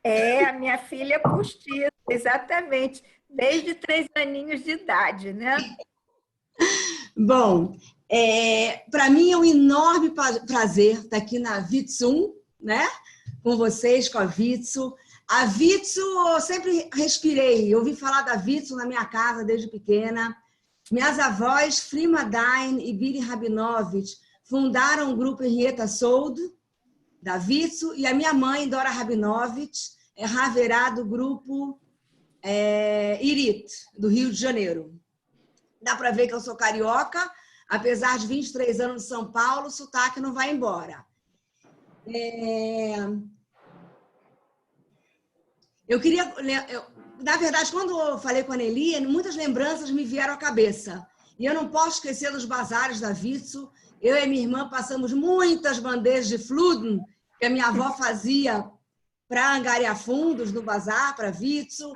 É, a minha filha é postiça, exatamente, desde 3 aninhos de idade, né? Bom, para mim é um enorme prazer estar aqui na Vitsum, né? Com vocês, com a Vitsu. A Vitsu, eu sempre respirei, ouvi falar da Vitsu na minha casa desde pequena. Minhas avós, Frima Dain e Biri Rabinovich, fundaram o grupo Henrietta Sold, da Vitsu, e a minha mãe, Dora Rabinovich, é Haverá do grupo Irit, do Rio de Janeiro. Dá para ver que eu sou carioca, apesar de 23 anos de São Paulo, o sotaque não vai embora. Na verdade, quando eu falei com a Nelly, muitas lembranças me vieram à cabeça. E eu não posso esquecer dos bazares da Vitsu. Eu e minha irmã passamos muitas bandejas de Fluden, que a minha avó fazia para angariar fundos no bazar, para a Vitsu.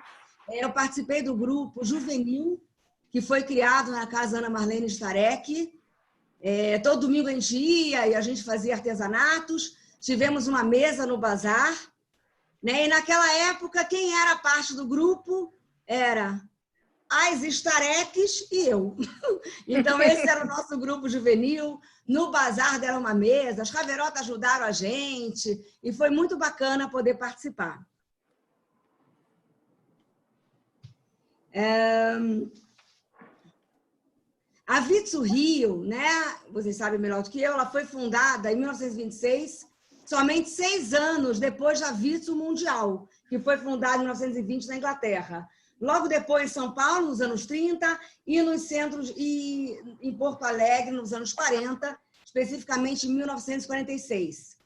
Eu participei do grupo juvenil, que foi criado na casa Ana Marlene Starek. Todo domingo a gente ia e a gente fazia artesanatos. Tivemos uma mesa no bazar. E naquela época, quem era parte do grupo era as Stareques e eu. Então, esse era o nosso grupo juvenil. No bazar deram uma mesa, as Caverotas ajudaram a gente, e foi muito bacana poder participar. A Vitsu Rio, né? Vocês sabem melhor do que eu, ela foi fundada em 1926, somente 6 anos depois da Vitsu Mundial, que foi fundada em 1920 na Inglaterra. Logo depois em São Paulo, nos anos 30, e nos centros e em Porto Alegre, nos anos 40, especificamente em 1946.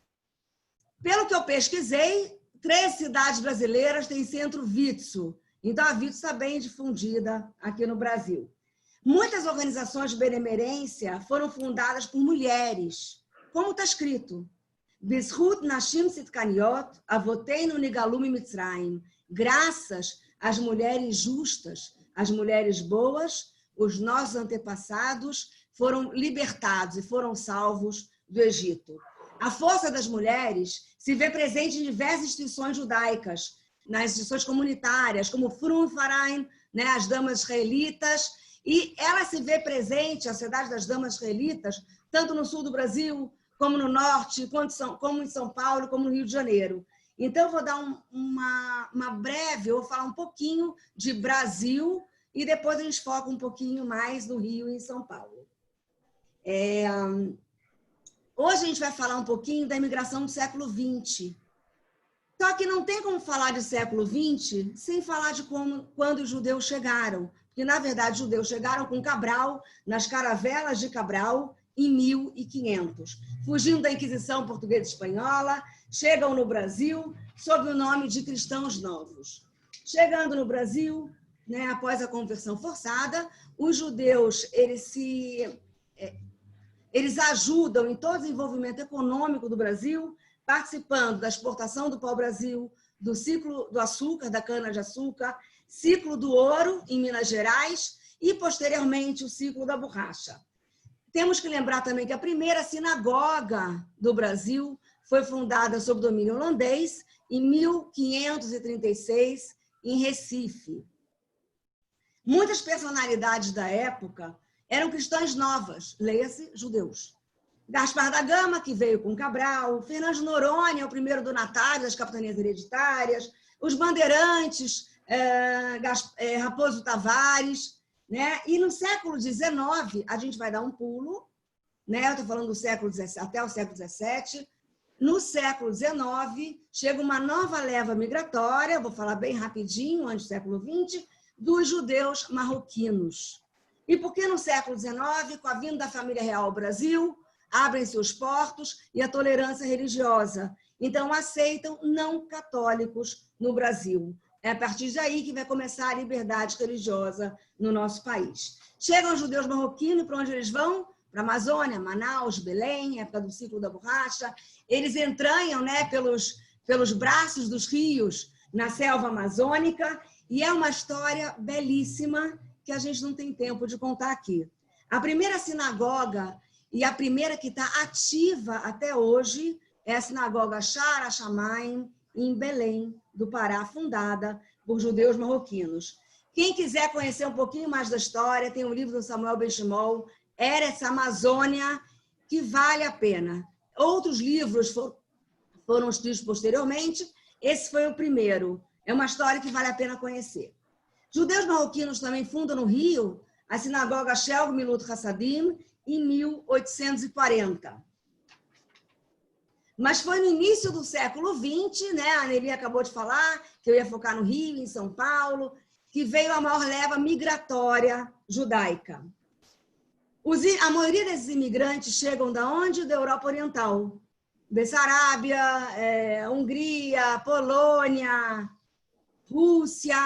Pelo que eu pesquisei, 3 cidades brasileiras têm centro Vitsu. Então, a Vitsu está bem difundida aqui no Brasil. Muitas organizações de benemerência foram fundadas por mulheres, como está escrito. Bishut Nashim Sitkaniot, Avoteinu Nigalum Mitzrayim. Graças às mulheres justas, às mulheres boas, os nossos antepassados foram libertados e foram salvos do Egito. A força das mulheres se vê presente em diversas instituições judaicas, nas instituições comunitárias, como Frum Faraim, né, as damas israelitas, e ela se vê presente, a Sociedade das Damas Israelitas, tanto no sul do Brasil, como no norte, como em São Paulo, como no Rio de Janeiro. Então, eu vou dar uma breve, eu vou falar um pouquinho de Brasil e depois a gente foca um pouquinho mais no Rio e em São Paulo. Hoje a gente vai falar um pouquinho da imigração do século XX. Só que não tem como falar de século XX sem falar de quando os judeus chegaram. Porque, na verdade, os judeus chegaram com Cabral, nas caravelas de Cabral, em 1500. Fugindo da Inquisição portuguesa e espanhola, chegam no Brasil sob o nome de cristãos novos. Chegando no Brasil, né, após a conversão forçada, os judeus eles ajudam em todo o desenvolvimento econômico do Brasil, participando da exportação do pau-brasil, do ciclo do açúcar, da cana-de-açúcar, ciclo do ouro em Minas Gerais e, posteriormente, o ciclo da borracha. Temos que lembrar também que a primeira sinagoga do Brasil foi fundada sob domínio holandês em 1536, em Recife. Muitas personalidades da época eram cristãs novas, leia-se judeus. Gaspar da Gama, que veio com Cabral, Fernando de Noronha, o primeiro donatário das capitanias hereditárias, os bandeirantes, Raposo Tavares, né? E no século XIX, a gente vai dar um pulo, né? Eu estou falando do século XVII até o século XVII. No século XIX, chega uma nova leva migratória, vou falar bem rapidinho, antes do século XX, dos judeus marroquinos. E por que no século XIX, com a vinda da família real ao Brasil, abrem-se os portos e a tolerância religiosa. Então, aceitam não católicos no Brasil. É a partir daí que vai começar a liberdade religiosa no nosso país. Chegam os judeus marroquinos, para onde eles vão? Para a Amazônia, Manaus, Belém, época do ciclo da borracha. Eles entranham, né, pelos braços dos rios na selva amazônica, e é uma história belíssima que a gente não tem tempo de contar aqui. A primeira sinagoga, e a primeira que está ativa até hoje, é a sinagoga Shara Shamayim, em Belém, do Pará, fundada por judeus marroquinos. Quem quiser conhecer um pouquinho mais da história, tem um livro do Samuel Benchimol, Eretz Amazônia, que vale a pena. Outros livros foram escritos posteriormente, esse foi o primeiro. É uma história que vale a pena conhecer. Judeus marroquinos também fundam no Rio a sinagoga Shel Gemilut Hassadim em 1840. Mas foi no início do século XX, né? A Nelly acabou de falar que eu ia focar no Rio, em São Paulo, que veio a maior leva migratória judaica. A maioria desses imigrantes chegam da onde? Da Europa Oriental. Bessarábia, Hungria, Polônia, Rússia.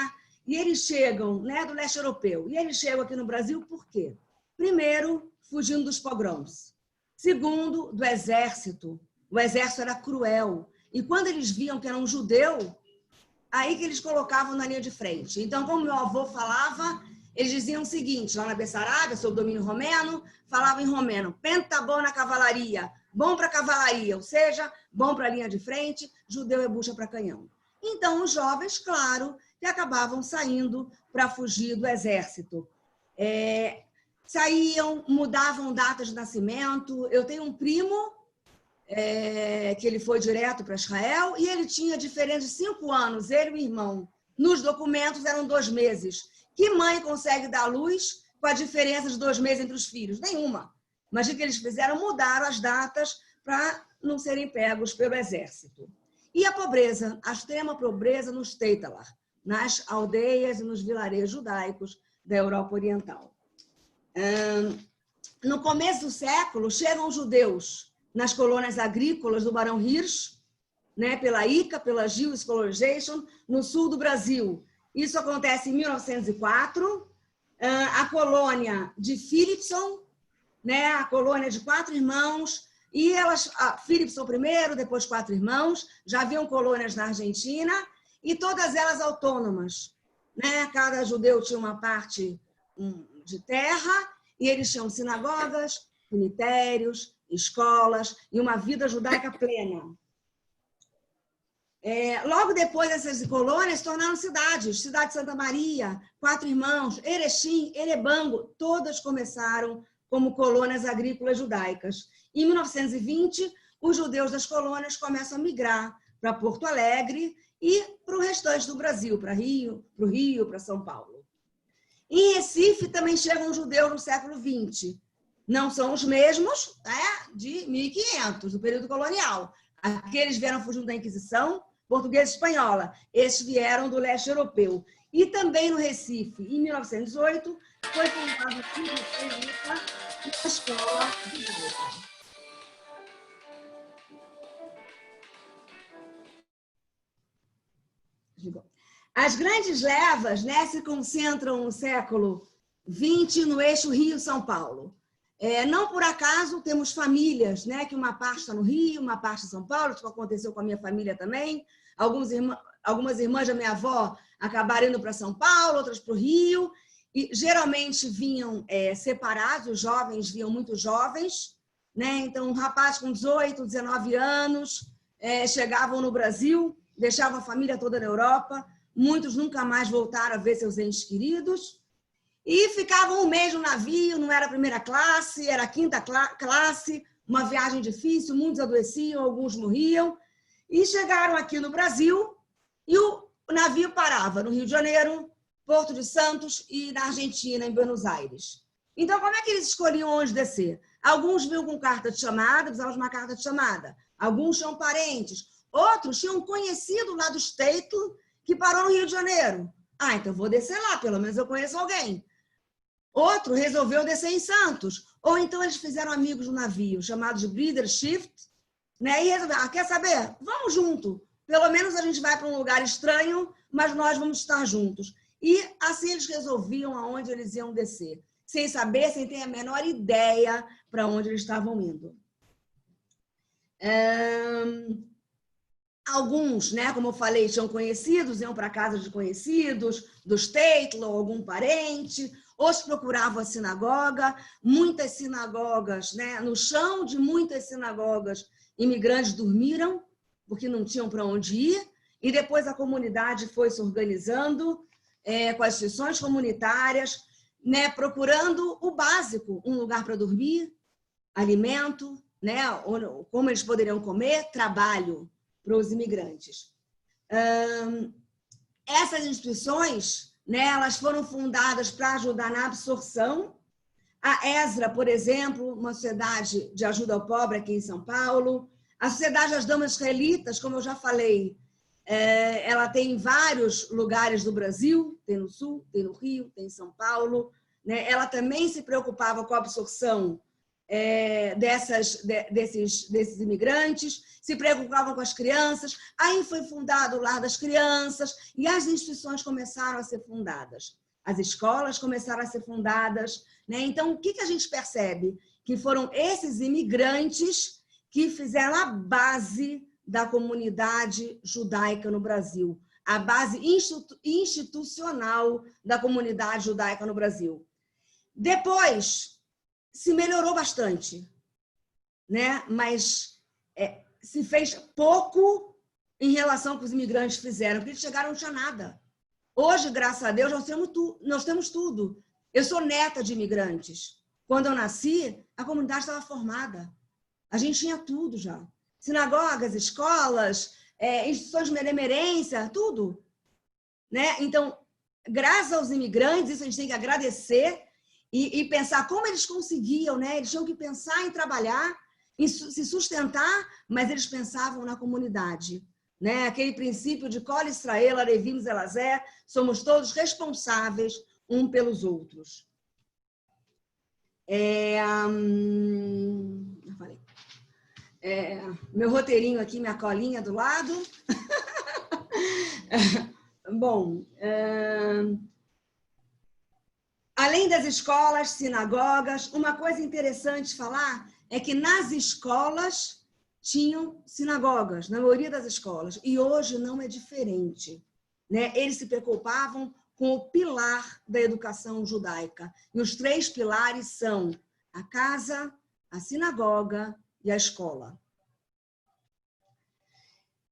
E eles chegam, né, do leste europeu. E eles chegam aqui no Brasil por quê? Primeiro, fugindo dos pogroms. Segundo, do exército. O exército era cruel. E quando eles viam que era um judeu, aí que eles colocavam na linha de frente. Então, como meu avô falava, eles diziam o seguinte, lá na Bessarábia, sob domínio romeno, falavam em romeno, pentabon na cavalaria, bom para cavalaria, ou seja, bom para a linha de frente, judeu é bucha para canhão. Então, os jovens, claro, que acabavam saindo para fugir do exército. Saíam, mudavam datas de nascimento. Eu tenho um primo que ele foi direto para Israel e ele tinha diferença de 5 anos, ele e o irmão. Nos documentos eram 2 meses. Que mãe consegue dar luz com a diferença de 2 meses entre os filhos? Nenhuma. Mas o que eles fizeram? Mudaram as datas para não serem pegos pelo exército. E a pobreza, a extrema pobreza nos Teitalar, nas aldeias e nos vilarejos judaicos da Europa Oriental. No começo do século, chegam os judeus nas colônias agrícolas do Barão Hirsch, né, pela ICA, pela Jewish Colonization, no sul do Brasil. Isso acontece em 1904. A colônia de Philipson, né, a colônia de 4 irmãos, e elas, Philipson primeiro, depois 4 irmãos, já haviam colônias na Argentina, e todas elas autônomas. Né? Cada judeu tinha uma parte de terra, e eles tinham sinagogas, cemitérios, escolas e uma vida judaica plena. Logo depois, essas colônias se tornaram cidades. Cidade de Santa Maria, 4 irmãos, Erechim, Erebango, todas começaram como colônias agrícolas judaicas. Em 1920, os judeus das colônias começam a migrar para Porto Alegre e para o restante do Brasil, para o Rio, para São Paulo. Em Recife também chegam judeus no século XX. Não são os mesmos, né, de 1500, do período colonial. Aqueles vieram fugindo da Inquisição, portuguesa e espanhola. Esses vieram do leste europeu. E também no Recife, em 1908, foi fundada a escola judaica. As grandes levas, né, se concentram no século XX no eixo Rio-São Paulo. Não por acaso temos famílias, né, que uma parte está no Rio, uma parte em São Paulo, isso aconteceu com a minha família também. Algumas irmãs da minha avó acabaram indo para São Paulo, outras para o Rio, e geralmente vinham separados, os jovens vinham muito jovens, né? Então, um rapaz com 18, 19 anos chegavam no Brasil, deixavam a família toda na Europa, muitos nunca mais voltaram a ver seus entes queridos, e ficavam um mês no navio, não era a primeira classe, era a 5ª classe, uma viagem difícil, muitos adoeciam, alguns morriam, e chegaram aqui no Brasil, e o navio parava no Rio de Janeiro, Porto de Santos e na Argentina, em Buenos Aires. Então, como é que eles escolhiam onde descer? Alguns vinham com carta de chamada, precisavam de uma carta de chamada. Alguns tinham parentes. Outros tinham um conhecido lá do Estado que parou no Rio de Janeiro. Então vou descer lá, pelo menos eu conheço alguém. Outro resolveu descer em Santos. Ou então eles fizeram amigos no navio, chamados de Brüderschaft, né? E resolveram, quer saber? Vamos junto. Pelo menos a gente vai para um lugar estranho, mas nós vamos estar juntos. E assim eles resolviam aonde eles iam descer, sem saber, sem ter a menor ideia para onde eles estavam indo. Alguns, né, como eu falei, tinham conhecidos, iam para casa de conhecidos, dos Teitlo, ou algum parente, outros procuravam a sinagoga, muitas sinagogas, né, no chão de muitas sinagogas, imigrantes dormiram, porque não tinham para onde ir, e depois a comunidade foi se organizando com as instituições comunitárias, né, procurando o básico, um lugar para dormir, alimento, né, como eles poderiam comer, trabalho para os imigrantes. Essas instituições, né, elas foram fundadas para ajudar na absorção. A ESRA, por exemplo, uma sociedade de ajuda ao pobre aqui em São Paulo. A Sociedade das Damas Israelitas, como eu já falei, ela tem em vários lugares do Brasil, tem no Sul, tem no Rio, tem em São Paulo. Né? Ela também se preocupava com a absorção desses imigrantes, se preocupavam com as crianças. Aí foi fundado o Lar das Crianças e as instituições começaram a ser fundadas. As escolas começaram a ser fundadas. Né? Então, o que a gente percebe? Que foram esses imigrantes que fizeram a base da comunidade judaica no Brasil, a base institucional da comunidade judaica no Brasil. Depois, se melhorou bastante, né? Mas se fez pouco em relação ao que os imigrantes fizeram, porque eles chegaram e não tinha nada. Hoje, graças a Deus, nós temos tudo. Eu sou neta de imigrantes. Quando eu nasci, a comunidade estava formada. A gente tinha tudo já. Sinagogas, escolas, instituições de benemerência, tudo. Né? Então, graças aos imigrantes, isso a gente tem que agradecer e pensar como eles conseguiam, né? Eles tinham que pensar em trabalhar, em se sustentar, mas eles pensavam na comunidade. Né? Aquele princípio de Kol Israel, Arevim Zelazé, somos todos responsáveis um pelos outros. Eu falei. Meu roteirinho aqui, minha colinha do lado. Bom, além das escolas, sinagogas, uma coisa interessante falar é que nas escolas tinham sinagogas, na maioria das escolas, e hoje não é diferente. Né? Eles se preocupavam com o pilar da educação judaica. E os 3 pilares são a casa, a sinagoga e a escola.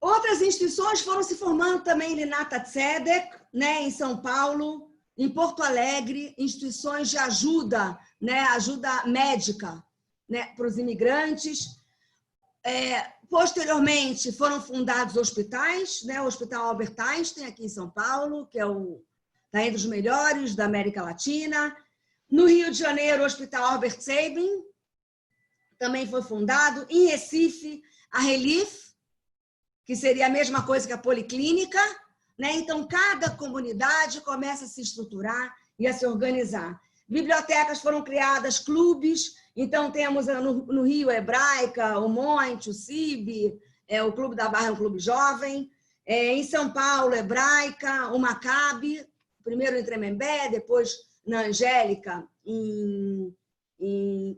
Outras instituições foram se formando também em Nata Tzedek, né, em São Paulo, em Porto Alegre, instituições de ajuda, né, ajuda médica, né, para os imigrantes. Posteriormente, foram fundados hospitais, né, o Hospital Albert Einstein, aqui em São Paulo, que está entre os melhores da América Latina. No Rio de Janeiro, o Hospital Albert Sabin também foi fundado. Em Recife, a Relief, que seria a mesma coisa que a Policlínica. Né? Então, cada comunidade começa a se estruturar e a se organizar. Bibliotecas foram criadas, clubes. Então, temos no Rio a Hebraica, o Monte, o CIB, o Clube da Barra é um clube jovem. Em São Paulo, Hebraica, o Maccabi, primeiro em Tremembé, depois na Angélica, em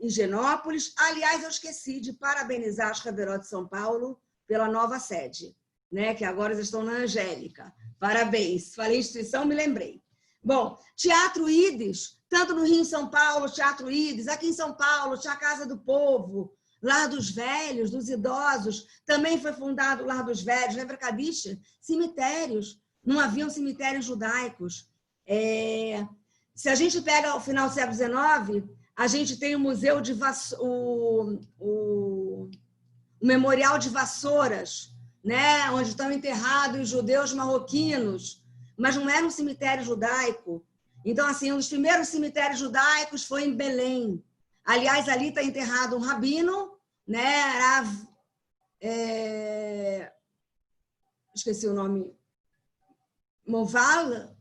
Higienópolis. Aliás, eu esqueci de parabenizar as Haverot de São Paulo pela nova sede, né? Que agora eles estão na Angélica. Parabéns. Falei instituição, me lembrei. Bom, Teatro Ídis, tanto no Rio e em São Paulo, Teatro Ídis, aqui em São Paulo, tinha a Casa do Povo, Lar dos Velhos, dos Idosos, também foi fundado o Lar dos Velhos, lembra Kadish? Cemitérios, não haviam cemitérios judaicos. Se a gente pega o final do século XIX, a gente tem o Museu de o Memorial de Vassouras, né? Onde estão enterrados os judeus marroquinos, mas não era um cemitério judaico. Então, assim, um dos primeiros cemitérios judaicos foi em Belém. Aliás, ali está enterrado um rabino, né? Esqueci o nome. Moval.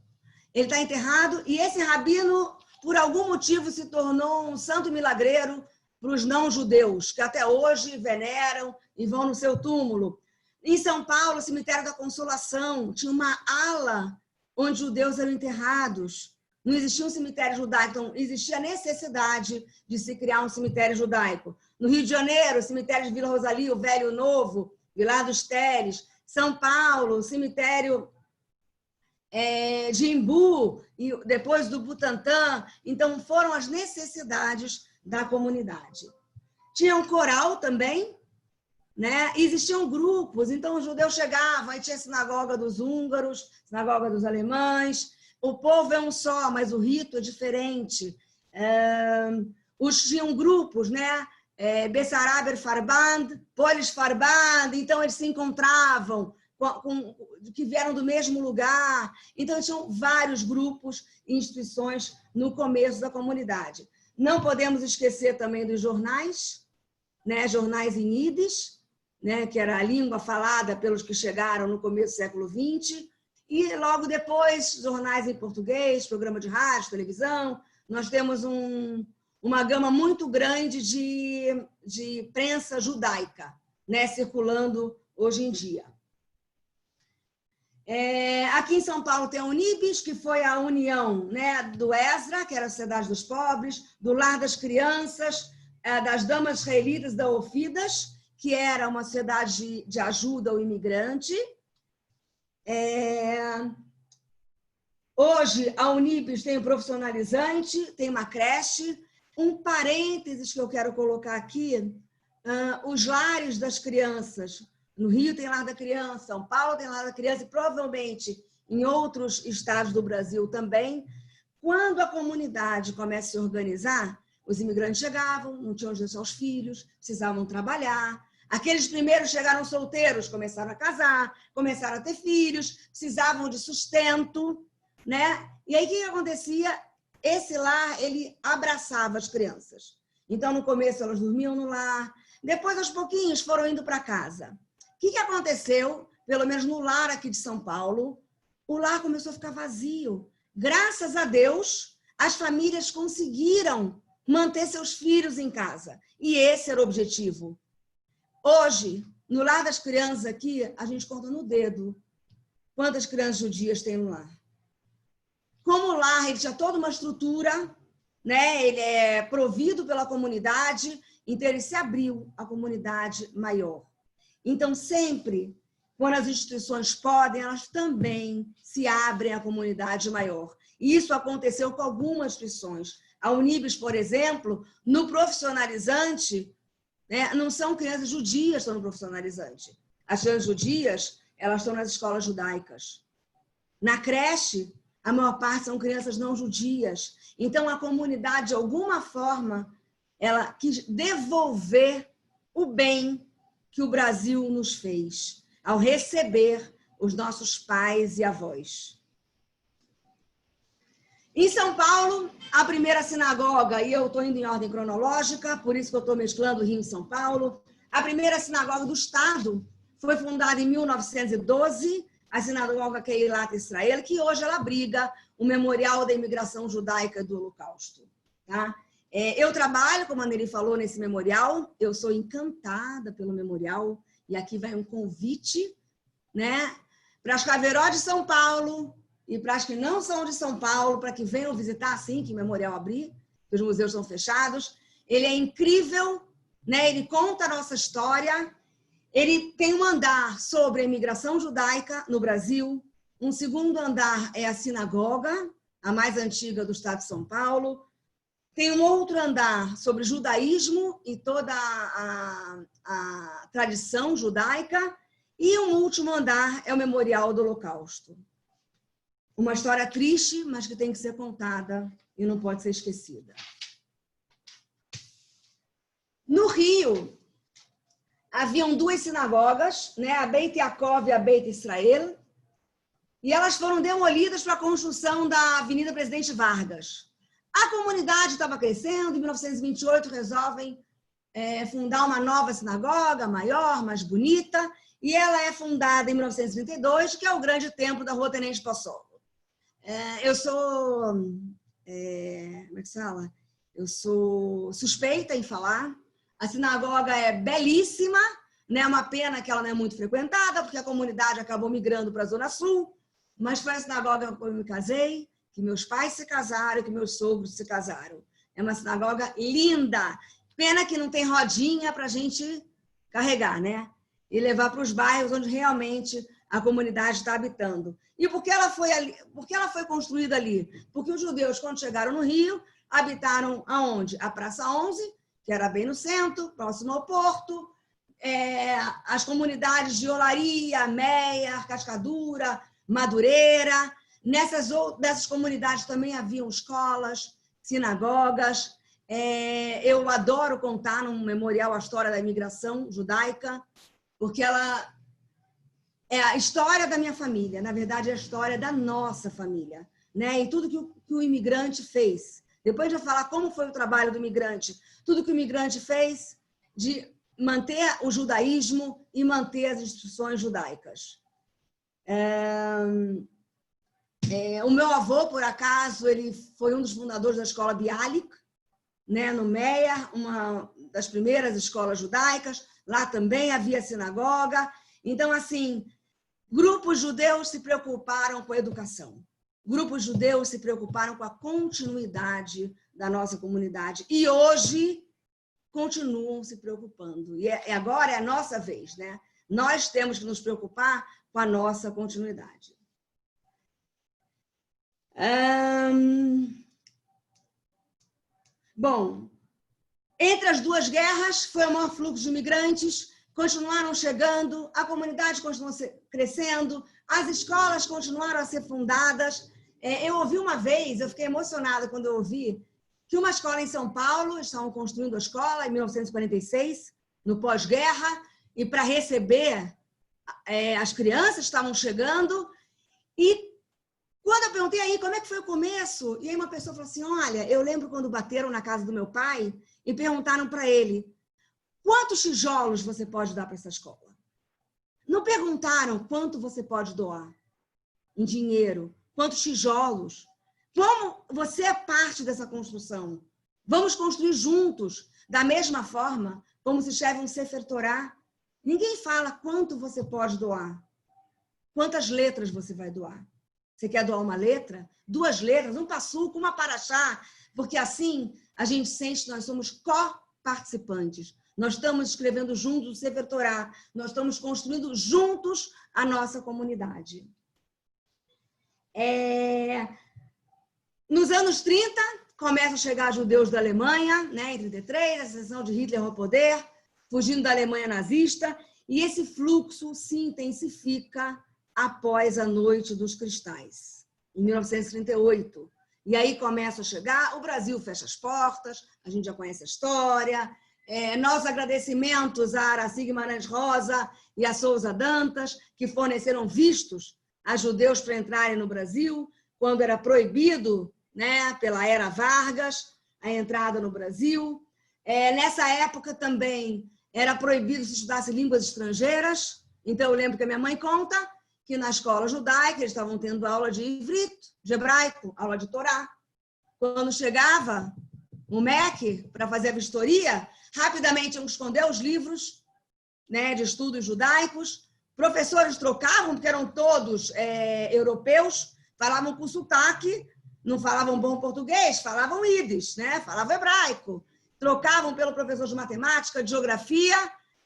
Ele está enterrado, e esse rabino, por algum motivo, se tornou um santo milagreiro para os não-judeus, que até hoje veneram e vão no seu túmulo. Em São Paulo, o Cemitério da Consolação, tinha uma ala onde judeus eram enterrados. Não existia um cemitério judaico, então existia a necessidade de se criar um cemitério judaico. No Rio de Janeiro, o cemitério de Vila Rosalia, o Velho e o Novo, Vilar dos Teles. São Paulo, o cemitério de Imbu, e depois do Butantã. Então, foram as necessidades da comunidade. Tinha um coral também, né? Existiam grupos, então o judeu chegava e tinha a sinagoga dos húngaros, sinagoga dos alemães. O povo é um só, mas o rito é diferente. Tinham grupos, né? Bessaraber Farband, Polis Farband, então eles se encontravam, que vieram do mesmo lugar. Então, tinham vários grupos e instituições no começo da comunidade. Não podemos esquecer também dos jornais, né? Jornais em Yiddish, né? Que era a língua falada pelos que chegaram no começo do século XX, e logo depois, jornais em português, programa de rádio, televisão. Nós temos uma gama muito grande de prensa judaica, né? Circulando hoje em dia. Aqui em São Paulo tem a Unibis, que foi a união, né, do ESRA, que era a Sociedade dos Pobres, do Lar das Crianças, das Damas Israelitas da Ofidas, que era uma sociedade de ajuda ao imigrante. Hoje, a Unibis tem o profissionalizante, tem uma creche. Um parênteses que eu quero colocar aqui, os lares das crianças. No Rio tem Lar da Criança, São Paulo tem Lar da Criança e provavelmente em outros estados do Brasil também. Quando a comunidade começa a se organizar, os imigrantes chegavam, não tinham onde deixar os filhos, precisavam trabalhar. Aqueles primeiros chegaram solteiros, começaram a casar, começaram a ter filhos, precisavam de sustento, né? E aí o que acontecia? Esse lar, ele abraçava as crianças. Então, no começo, elas dormiam no lar. Depois, aos pouquinhos, foram indo para casa. O que aconteceu? Pelo menos no lar aqui de São Paulo, o lar começou a ficar vazio. Graças a Deus, as famílias conseguiram manter seus filhos em casa. E esse era o objetivo. Hoje, no Lar das Crianças aqui, a gente conta no dedo quantas crianças judias tem no lar. Como o lar ele tinha toda uma estrutura, né? Ele é provido pela comunidade, então ele se abriu à comunidade maior. Então, sempre, quando as instituições podem, elas também se abrem à comunidade maior. E isso aconteceu com algumas instituições. A Unibis, por exemplo, no profissionalizante, né, não são crianças judias que estão no profissionalizante. As crianças judias, elas estão nas escolas judaicas. Na creche, a maior parte são crianças não judias. Então, a comunidade, de alguma forma, ela quis devolver o bem que o Brasil nos fez ao receber os nossos pais e avós. Em São Paulo, a primeira sinagoga, e eu estou indo em ordem cronológica, por isso que eu estou mesclando Rio e São Paulo, a primeira sinagoga do Estado foi fundada em 1912, a sinagoga Keilat Israel, que hoje ela abriga o Memorial da Imigração Judaica do Holocausto. Tá? Eu trabalho, como a Neri falou, nesse memorial, eu sou encantada pelo memorial, e aqui vai um convite, né, para as Caveiró de São Paulo e para as que não são de São Paulo, para que venham visitar assim que o memorial abrir, que os museus estão fechados. Ele é incrível, né? Ele conta a nossa história, ele tem um andar sobre a imigração judaica no Brasil, um segundo andar é a sinagoga, a mais antiga do estado de São Paulo. Tem um outro andar sobre judaísmo e toda a tradição judaica. E um último andar é o Memorial do Holocausto. Uma história triste, mas que tem que ser contada e não pode ser esquecida. No Rio, haviam duas sinagogas, né? A Beit Yaakov e a Beit Israel, e elas foram demolidas para a construção da Avenida Presidente Vargas. A comunidade estava crescendo, em 1928 resolvem fundar uma nova sinagoga, maior, mais bonita, e ela é fundada em 1932, que é o grande templo da Rua Tenente Possolo. Eu sou, como é que se fala? Eu sou suspeita em falar. A sinagoga é belíssima, né? Uma pena que ela não é muito frequentada, porque a comunidade acabou migrando para a Zona Sul, mas foi a sinagoga que eu me casei, que meus pais se casaram, que meus sogros se casaram. É uma sinagoga linda. Pena que não tem rodinha para a gente carregar, né? E levar para os bairros onde realmente a comunidade está habitando. E por que ela foi construída ali? Porque os judeus, quando chegaram no Rio, habitaram aonde? A Praça 11, que era bem no centro, próximo ao porto, as comunidades de Olaria, Meier, Cascadura, Madureira. Dessas comunidades também haviam escolas, sinagogas. Eu adoro contar num memorial a história da imigração judaica, porque ela é a história da minha família, na verdade, é a história da nossa família, né? E tudo que o imigrante fez. Depois de eu falar como foi o trabalho do imigrante, tudo que o imigrante fez de manter o judaísmo e manter as instituições judaicas. O meu avô, por acaso, ele foi um dos fundadores da escola Bialik, né, no Meier, uma das primeiras escolas judaicas. Lá também havia sinagoga. Então, assim, grupos judeus se preocuparam com a educação. Grupos judeus se preocuparam com a continuidade da nossa comunidade. E hoje continuam se preocupando. E agora é a nossa vez, né? Nós temos que nos preocupar com a nossa continuidade. Bom, entre as duas guerras foi o maior fluxo de imigrantes, continuaram chegando, a comunidade continuou crescendo, as escolas continuaram a ser fundadas. Eu ouvi uma vez, eu fiquei emocionada quando eu ouvi que uma escola em São Paulo, estavam construindo a escola em 1946, no pós-guerra, e para receber as crianças estavam chegando, e quando eu perguntei aí como é que foi o começo, e aí uma pessoa falou assim, olha, eu lembro quando bateram na casa do meu pai e perguntaram para ele, quantos tijolos você pode dar para essa escola? Não perguntaram quanto você pode doar em dinheiro, quantos tijolos. Como você é parte dessa construção. Vamos construir juntos, da mesma forma como se escreve um Sefer Torá. Ninguém fala quanto você pode doar, quantas letras você vai doar. Você quer doar uma letra? 2 letras, um passuco, uma paraxá, porque assim a gente sente que nós somos co-participantes. Nós estamos escrevendo juntos o Sefer Torá, nós estamos construindo juntos a nossa comunidade. Nos anos 30, começam a chegar judeus da Alemanha, né, em 33, a ascensão de Hitler ao poder, fugindo da Alemanha nazista, e esse fluxo se intensifica após a Noite dos Cristais, em 1938. E aí começa a chegar, o Brasil fecha as portas, a gente já conhece a história. Nossos agradecimentos a Araci Guimarães Rosa e a Souza Dantas, que forneceram vistos a judeus para entrarem no Brasil, quando era proibido, né, pela Era Vargas, a entrada no Brasil. Nessa época também era proibido se estudasse línguas estrangeiras. Então eu lembro que a minha mãe conta que na escola judaica eles estavam tendo aula de ivrit, de hebraico, aula de Torá. Quando chegava o MEC para fazer a vistoria, rapidamente iam esconder os livros, né, de estudos judaicos. Professores trocavam, porque eram todos europeus, falavam com sotaque, não falavam bom português, falavam ídis, né, falavam hebraico. Trocavam pelo professor de matemática, de geografia,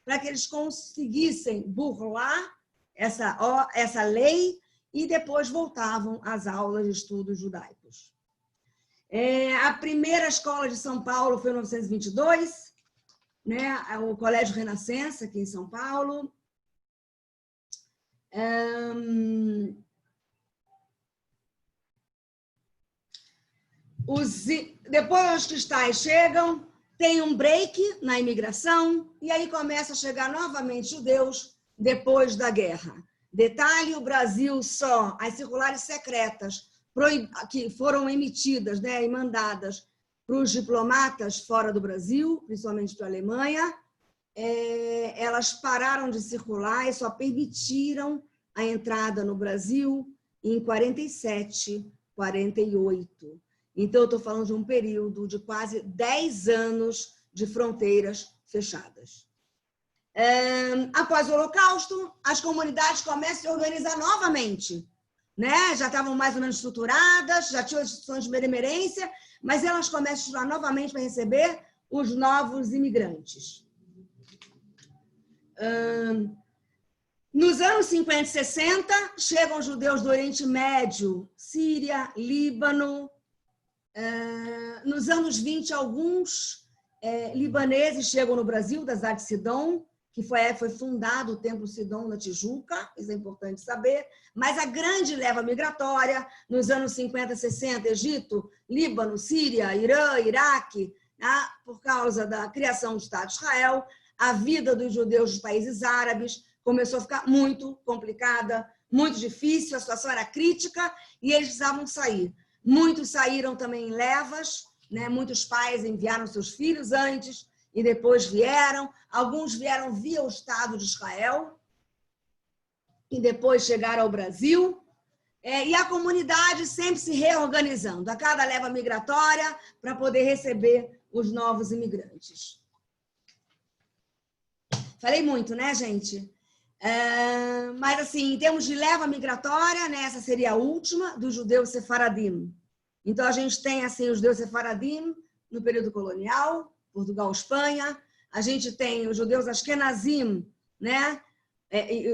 para que eles conseguissem burlar essa lei e depois voltavam às aulas de estudos judaicos. A primeira escola de São Paulo foi em 1922, né, o Colégio Renascença, aqui em São Paulo. Depois os cristais chegam, tem um break na imigração, e aí começa a chegar novamente judeus depois da guerra. Detalhe, o Brasil só, as circulares secretas que foram emitidas, né, e mandadas para os diplomatas fora do Brasil, principalmente para a Alemanha, elas pararam de circular e só permitiram a entrada no Brasil em 47, 48. Então, eu estou falando de um período de quase 10 anos de fronteiras fechadas. Após o Holocausto, as comunidades começam a se organizar novamente, né? Já estavam mais ou menos estruturadas, já tinham instituições de benemerência, mas elas começam a estudar novamente para receber os novos imigrantes. Nos anos 50 e 60, chegam judeus do Oriente Médio, Síria, Líbano. Nos anos 20, alguns libaneses chegam no Brasil, da cidade de Sidom, que foi fundado o Templo Sidom na Tijuca, isso é importante saber, mas a grande leva migratória, nos anos 50, 60, Egito, Líbano, Síria, Irã, Iraque, né, por causa da criação do Estado de Israel, a vida dos judeus dos países árabes começou a ficar muito complicada, muito difícil, a situação era crítica e eles precisavam sair. Muitos saíram também em levas, né? Muitos pais enviaram seus filhos antes e depois vieram. Alguns vieram via o Estado de Israel e depois chegaram ao Brasil. E a comunidade sempre se reorganizando, a cada leva migratória, para poder receber os novos imigrantes. Falei muito, né, gente? Mas, assim, em termos de leva migratória, né, essa seria a última, dos judeus sefaradim. Então, a gente tem, assim, os judeus sefaradim no período colonial, Portugal, Espanha. A gente tem os judeus askenazim, né?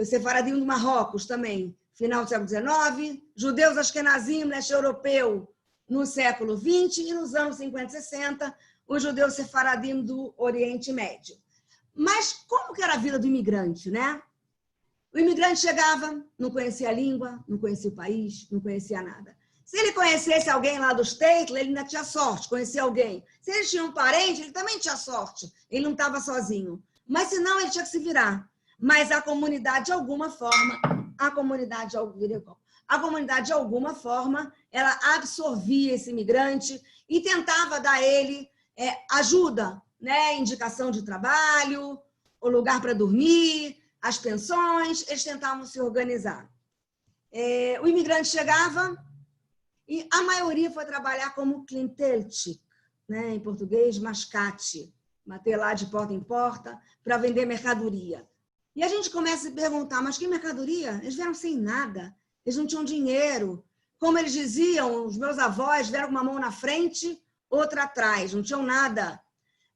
Sefaradim do Marrocos também, final do século XIX. Judeus askenazim, leste europeu, no século XX. E nos anos 50 e 60, os judeus sefaradim do Oriente Médio. Mas como que era a vida do imigrante, né? O imigrante chegava, não conhecia a língua, não conhecia o país, não conhecia nada. Se ele conhecesse alguém lá do Statel, ele ainda tinha sorte, conhecia alguém. Se ele tinha um parente, ele também tinha sorte. Ele não estava sozinho. Mas, se não, ele tinha que se virar. Mas a comunidade, de alguma forma, de alguma forma, ela absorvia esse imigrante e tentava dar a ele ajuda, né? Indicação de trabalho, o lugar para dormir, as pensões, eles tentavam se organizar. O imigrante chegava e a maioria foi trabalhar como klinteltchik, né? Em português, mascate, bater lá de porta em porta para vender mercadoria. E a gente começa a se perguntar, mas que mercadoria? Eles vieram sem nada, eles não tinham dinheiro. Como eles diziam, os meus avós vieram com uma mão na frente, outra atrás, não tinham nada.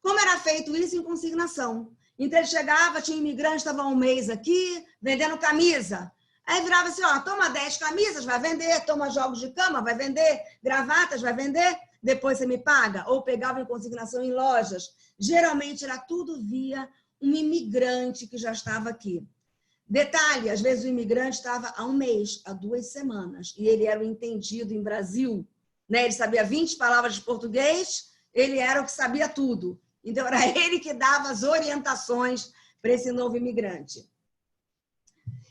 Como era feito isso? Em consignação. Então, ele chegava, tinha um imigrante, estava um mês aqui, vendendo camisa. Aí virava assim, ó, toma 10 camisas, vai vender, toma jogos de cama, vai vender, gravatas, vai vender, depois você me paga. Ou pegava em consignação em lojas. Geralmente, era tudo via um imigrante que já estava aqui. Detalhe, às vezes o imigrante estava há um mês, há 2 semanas, e ele era o entendido em Brasil, né? Ele sabia 20 palavras de português, ele era o que sabia tudo. Então, era ele que dava as orientações para esse novo imigrante.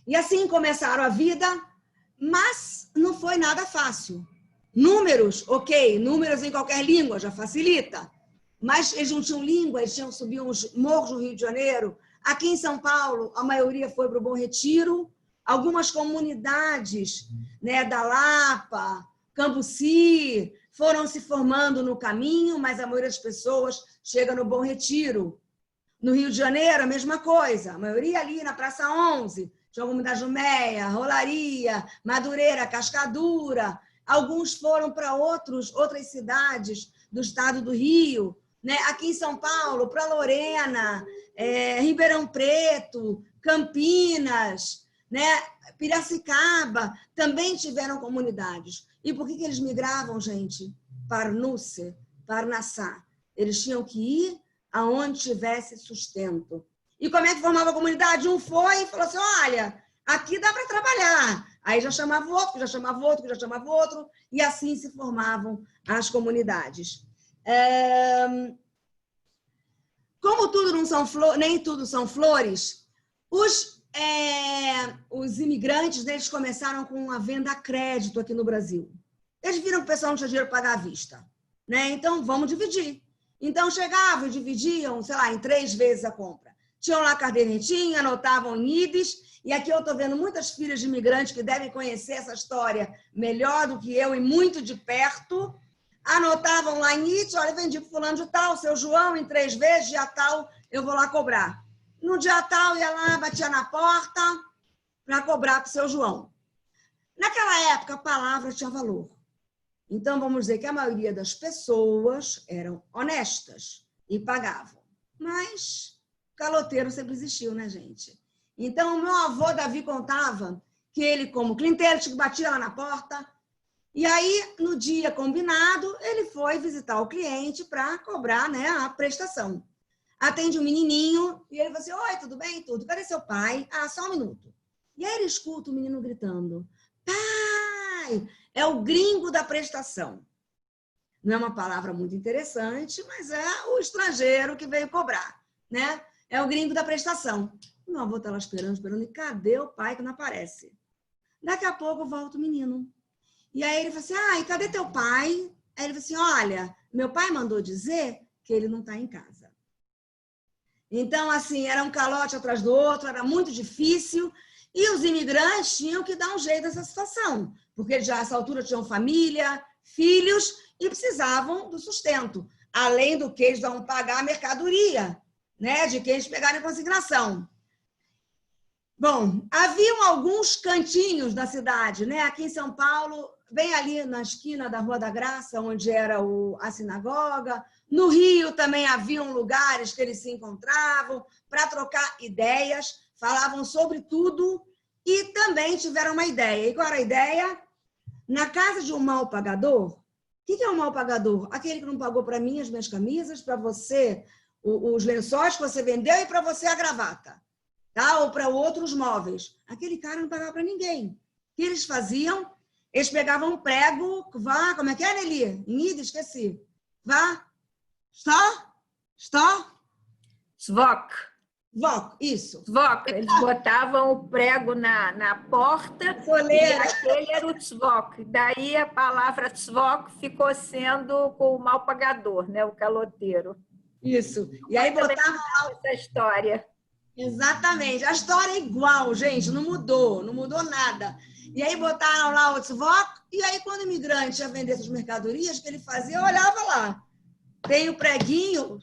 E assim começaram a vida, mas não foi nada fácil. Números, ok, números em qualquer língua já facilita. Mas eles não tinham língua, eles subiam os morros do Rio de Janeiro. Aqui em São Paulo, a maioria foi para o Bom Retiro. Algumas comunidades, né, da Lapa, Cambuci, foram se formando no caminho, mas a maioria das pessoas chega no Bom Retiro. No Rio de Janeiro, a mesma coisa. A maioria ali na Praça 11, tinha a comunidade Jumeia, Rolaria, Madureira, Cascadura. Alguns foram para outras cidades do estado do Rio, né? Aqui em São Paulo, para Lorena, Ribeirão Preto, Campinas, né? Piracicaba, também tiveram comunidades. E por que eles migravam, gente? Para Parnusse, Parnassá. Eles tinham que ir aonde tivesse sustento. E como é que formava a comunidade? Um foi e falou assim, olha, aqui dá para trabalhar. Aí já chamava o outro, que já chamava o outro, que já chamava o outro, e assim se formavam as comunidades. Como tudo não são flores, nem tudo são flores, os imigrantes, eles começaram com a venda a crédito aqui no Brasil. Eles viram que o pessoal não tinha dinheiro para pagar à vista, né? Então, vamos dividir. Então, chegavam e dividiam, sei lá, em 3 vezes a compra. Tinham lá cadernetinha, anotavam em Yiddish, e aqui eu estou vendo muitas filhas de imigrantes que devem conhecer essa história melhor do que eu e muito de perto. Anotavam lá em Yiddish, olha, vendi para fulano de tal, seu João, em 3 vezes, dia tal, eu vou lá cobrar. No dia tal, ia lá, batia na porta para cobrar para o seu João. Naquela época, a palavra tinha valor. Então, vamos dizer que a maioria das pessoas eram honestas e pagavam. Mas caloteiro sempre existiu, né, gente? Então, o meu avô Davi contava que ele, como cliente, batia lá na porta. E aí, no dia combinado, ele foi visitar o cliente para cobrar, né, a prestação. atende um menininho e ele fala assim, oi, tudo bem? Tudo. Cadê seu pai? Ah, só um minuto. E aí ele escuta o menino gritando, pai, é o gringo da prestação. Não é uma palavra muito interessante, mas é o estrangeiro que veio cobrar, né? É o gringo da prestação. Meu avô está lá esperando, e cadê o pai que não aparece? Daqui a pouco volta o menino. E aí ele fala assim, e cadê teu pai? Aí ele fala assim, olha, meu pai mandou dizer que ele não está em casa. Então, assim, era um calote atrás do outro, era muito difícil, e os imigrantes tinham que dar um jeito nessa situação, porque já nessa altura tinham família, filhos, e precisavam do sustento, além do que eles vão pagar a mercadoria, né, de quem eles pegaram em consignação. Bom, haviam alguns cantinhos da cidade, né? Aqui em São Paulo, bem ali na esquina da Rua da Graça, onde era a sinagoga. No Rio também haviam lugares que eles se encontravam para trocar ideias, falavam sobre tudo e também tiveram uma ideia. E qual era a ideia? Na casa de um mal pagador, o que é um mal pagador? Aquele que não pagou para mim as minhas camisas, para você os lençóis que você vendeu e para você a gravata. Tá? Ou para outros móveis. Aquele cara não pagava para ninguém. O que eles faziam? Eles pegavam um prego, vá, como é que é, Nelly? Em ida, esqueci. Vá, está? Zvok. Zvok, isso. Zvok. Eles botavam o prego na porta e aquele era o tzvok. Daí a palavra tzvok ficou sendo com o mal pagador, né? O caloteiro. Isso. E aí botavam essa história. Exatamente. A história é igual, gente, não mudou nada. E aí botaram lá o tzvok, e aí quando o imigrante ia vender suas mercadorias, o que ele fazia? Eu olhava lá. Tem o preguinho,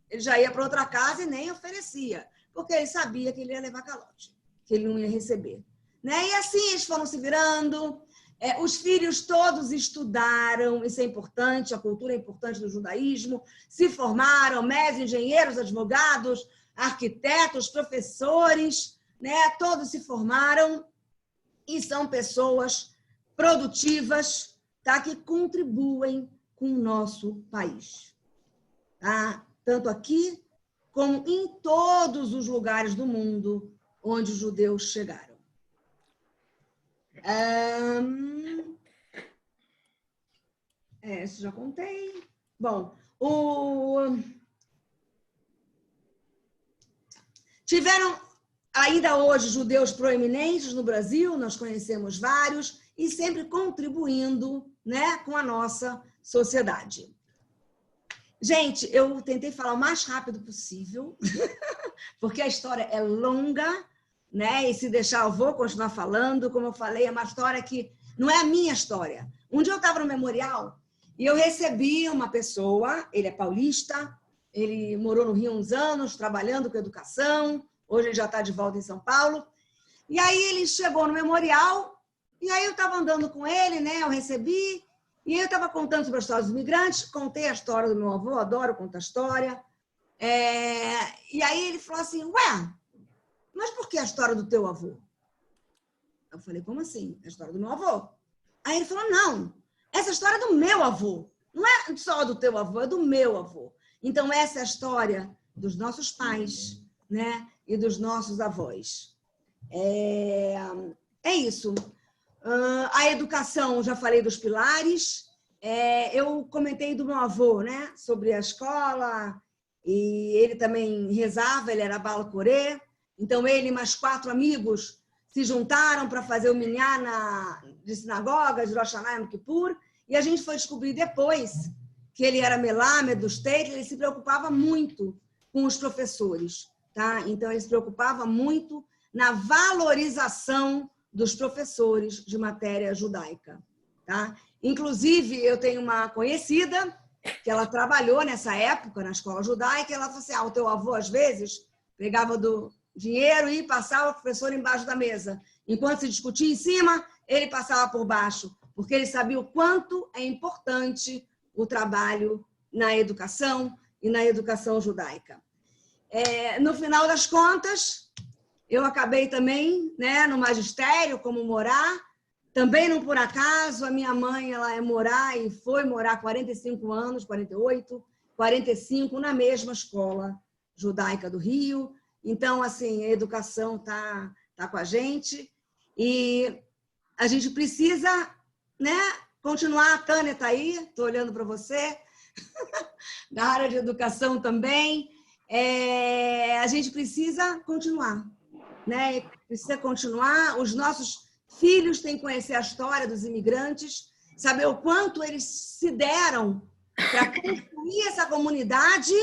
ele já ia para outra casa e nem oferecia, porque ele sabia que ele ia levar calote, que ele não ia receber. Né? E assim eles foram se virando. Os filhos todos estudaram, isso é importante, a cultura é importante do judaísmo, se formaram, médicos, engenheiros, advogados, arquitetos, professores, né? Todos se formaram e são pessoas produtivas, tá? Que contribuem com o nosso país. Tá? Tanto aqui como em todos os lugares do mundo onde os judeus chegaram. Isso já contei. Bom, tiveram ainda hoje judeus proeminentes no Brasil, nós conhecemos vários, e sempre contribuindo, né, com a nossa sociedade. Gente, eu tentei falar o mais rápido possível, porque a história é longa, né? E se deixar eu vou continuar falando. Como eu falei, é uma história que não é a minha história. Um dia eu estava no memorial e eu recebi uma pessoa, ele é paulista, ele morou no Rio uns anos, trabalhando com educação, hoje ele já está de volta em São Paulo. E aí ele chegou no memorial, e aí eu estava andando com ele, né? Eu recebi, e aí eu estava contando sobre a história dos imigrantes, contei a história do meu avô, adoro contar história. E aí ele falou assim, ué, mas por que a história do teu avô? Eu falei, como assim? A história do meu avô. Aí ele falou, não, essa história é do meu avô. Não é só do teu avô, é do meu avô. Então, essa é a história dos nossos pais, né? E dos nossos avós. É isso. A educação, já falei dos pilares. Eu comentei do meu avô, né? Sobre a escola. E ele também rezava, ele era Bala Corê. Então, ele e mais 4 amigos se juntaram para fazer o minyan de sinagoga, de Rosh Hashanah e Yom Kippur, e a gente foi descobrir depois que ele era melamed do State, ele se preocupava muito com os professores, tá? Então, ele se preocupava muito na valorização dos professores de matéria judaica, tá? Inclusive, eu tenho uma conhecida que ela trabalhou nessa época na escola judaica, e ela falou assim, o teu avô, às vezes, pegava do dinheiro e passava o professor embaixo da mesa. Enquanto se discutia em cima, ele passava por baixo, porque ele sabia o quanto é importante o trabalho na educação e na educação judaica. No final das contas, eu acabei também, né, no magistério, como morar, também não por acaso, a minha mãe ela morar e foi morar 45 anos, 48, 45, na mesma escola Judaica do Rio. Então, assim, a educação tá com a gente. E a gente precisa, né, continuar. A Tânia está aí, estou olhando para você, da área de educação também. A gente precisa continuar, né? Precisa continuar. Os nossos filhos têm que conhecer a história dos imigrantes, saber o quanto eles se deram para construir essa comunidade,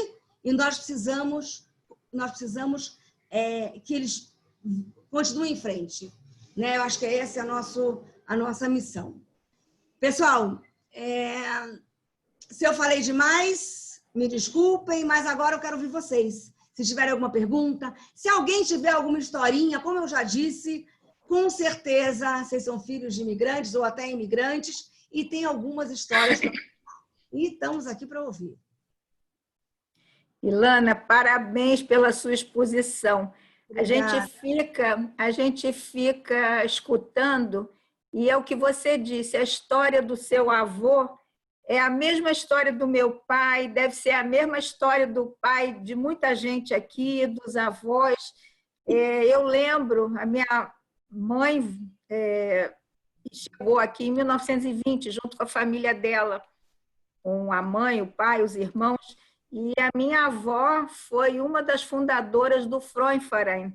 e nós precisamos que eles continuem em frente, né? Eu acho que essa é a nossa missão. Pessoal, se eu falei demais, me desculpem, mas agora eu quero ouvir vocês. Se tiverem alguma pergunta, se alguém tiver alguma historinha, como eu já disse, com certeza vocês são filhos de imigrantes ou até imigrantes e tem algumas histórias para contar. E estamos aqui para ouvir. Ilana, parabéns pela sua exposição. Obrigada. A gente fica escutando, e é o que você disse, a história do seu avô é a mesma história do meu pai, deve ser a mesma história do pai de muita gente aqui, dos avós. Eu lembro, a minha mãe chegou aqui em 1920, junto com a família dela, com a mãe, o pai, os irmãos, e a minha avó foi uma das fundadoras do Frauenverein.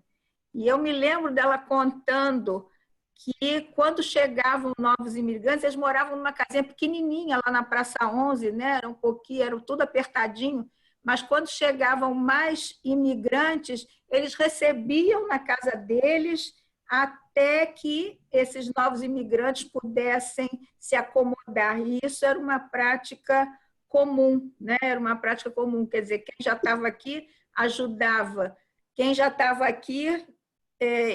E eu me lembro dela contando que quando chegavam novos imigrantes, eles moravam numa casinha pequenininha lá na Praça 11, né? Era um pouquinho, era tudo apertadinho, mas quando chegavam mais imigrantes, eles recebiam na casa deles até que esses novos imigrantes pudessem se acomodar. E isso era uma prática comum, né? Era uma prática comum, quer dizer, quem já estava aqui ajudava, quem já estava aqui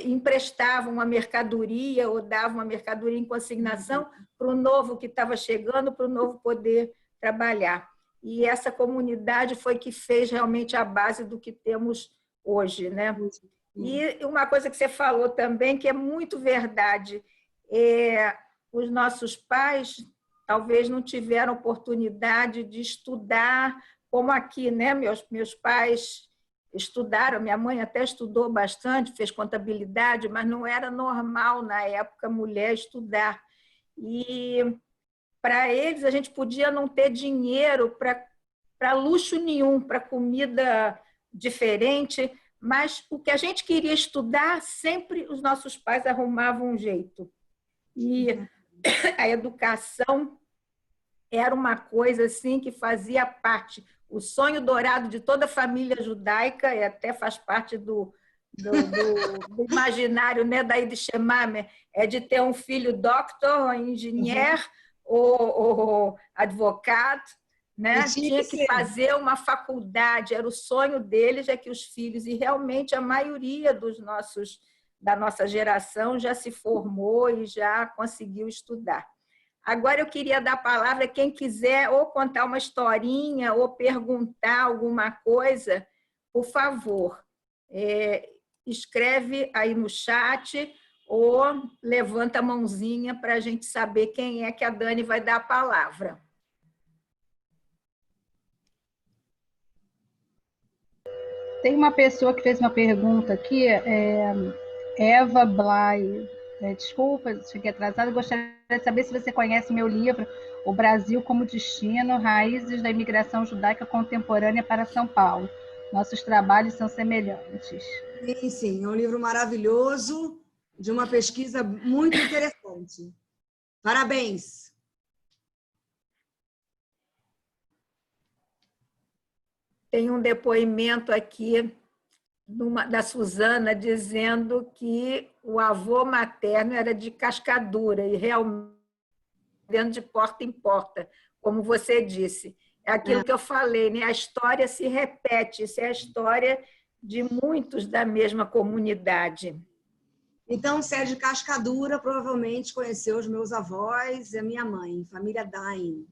emprestava uma mercadoria ou dava uma mercadoria em consignação para o novo que estava chegando, para o novo poder trabalhar. E essa comunidade foi que fez realmente a base do que temos hoje, né? E uma coisa que você falou também, que é muito verdade, os nossos pais talvez não tiveram oportunidade de estudar como aqui, né? Meus pais estudaram, minha mãe até estudou bastante, fez contabilidade, mas não era normal na época mulher estudar. E para eles a gente podia não ter dinheiro para luxo nenhum, para comida diferente, mas o que a gente queria estudar, sempre os nossos pais arrumavam um jeito. E a educação era uma coisa assim que fazia parte, o sonho dourado de toda a família judaica, e até faz parte do imaginário, né, da Yiddish Shemame, é de ter um filho doctor, engenheiro ou advogado, né? Tinha que fazer uma faculdade, era o sonho deles, é que os filhos, e realmente a maioria da nossa geração já se formou e já conseguiu estudar. Agora eu queria dar a palavra a quem quiser ou contar uma historinha ou perguntar alguma coisa, por favor. Escreve aí no chat ou levanta a mãozinha para a gente saber quem é que a Dani vai dar a palavra. Tem uma pessoa que fez uma pergunta aqui, Eva Blay. Desculpa, cheguei atrasada. Gostaria de saber se você conhece meu livro, O Brasil como Destino, Raízes da Imigração Judaica Contemporânea para São Paulo. Nossos trabalhos são semelhantes. Sim, sim. É um livro maravilhoso, de uma pesquisa muito interessante. Parabéns! Tem um depoimento aqui da Suzana dizendo que o avô materno era de Cascadura e realmente dentro de porta em porta, como você disse. É aquilo que eu falei, né? A história se repete, isso é a história de muitos da mesma comunidade. Então, se é de Cascadura, provavelmente conheceu os meus avós e a minha mãe, família Dain.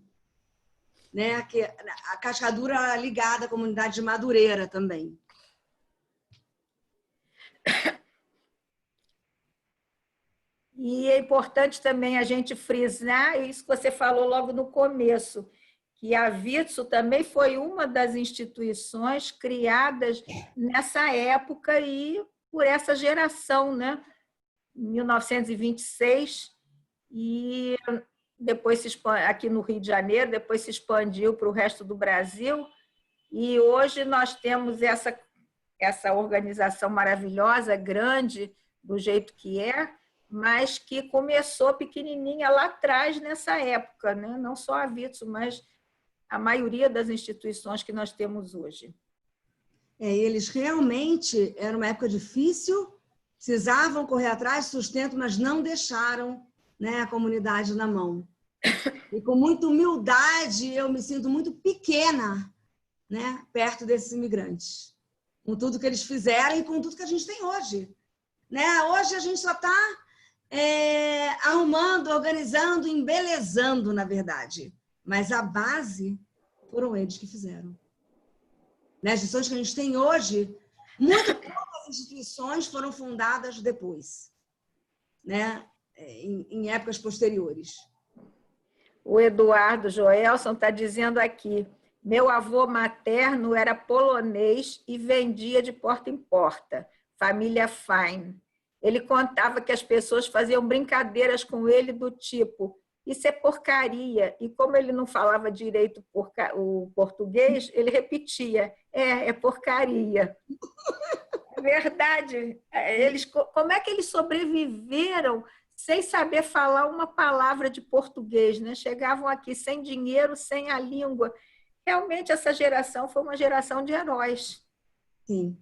Né? Que a Cascadura ligada à comunidade de Madureira também. E é importante também a gente frisar isso que você falou logo no começo, que a Vitso também foi uma das instituições criadas nessa época e por essa geração, né? 1926, e depois se expande, aqui no Rio de Janeiro, depois se expandiu para o resto do Brasil, e hoje nós temos essa organização maravilhosa, grande, do jeito que é, mas que começou pequenininha lá atrás, nessa época, né? Não só a Vitso, mas a maioria das instituições que nós temos hoje. Eles realmente, era uma época difícil, precisavam correr atrás de sustento, mas não deixaram, né, a comunidade na mão. E com muita humildade, eu me sinto muito pequena, né, perto desses imigrantes, com tudo que eles fizeram e com tudo que a gente tem hoje. Né? Hoje a gente só está arrumando, organizando, embelezando, na verdade. Mas a base foram eles que fizeram. Né? As instituições que a gente tem hoje, muito poucas instituições foram fundadas depois, né? Em épocas posteriores. O Eduardo Joelson está dizendo aqui, meu avô materno era polonês e vendia de porta em porta, família Fine. Ele contava que as pessoas faziam brincadeiras com ele do tipo, isso é porcaria. E como ele não falava direito o português, ele repetia, é porcaria. É verdade. Como é que eles sobreviveram sem saber falar uma palavra de português, né? Chegavam aqui sem dinheiro, sem a língua. Realmente, essa geração foi uma geração de heróis. Sim.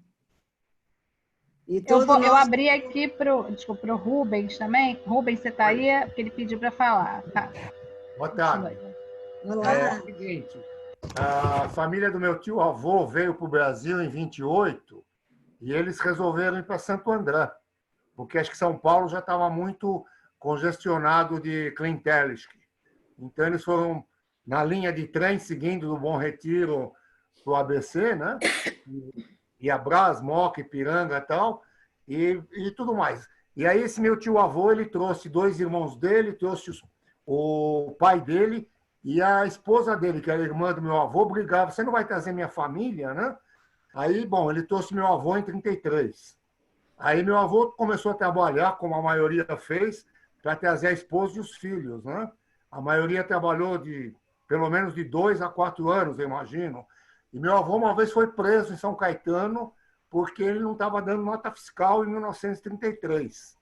E eu abri aqui para o Rubens também. Rubens, você está aí? Porque ele pediu para falar. Tá. Boa tarde. É o seguinte, a família do meu tio-avô veio para o Brasil em 28 e eles resolveram ir para Santo André, porque acho que São Paulo já estava muito congestionado de clientelas. Então, eles foram na linha de trem, seguindo do Bom Retiro para o ABC, né? E a Brás, Moca, Ipiranga e tal, e tudo mais. E aí esse meu tio-avô, ele trouxe 2 irmãos dele, trouxe o pai dele e a esposa dele, que era irmã do meu avô, brigava, você não vai trazer minha família, né? Aí, bom, ele trouxe meu avô em 33. Aí meu avô começou a trabalhar, como a maioria fez, para trazer a esposa e os filhos, né? A maioria trabalhou pelo menos de 2 a 4 anos, eu imagino. E meu avô uma vez foi preso em São Caetano porque ele não estava dando nota fiscal em 1933.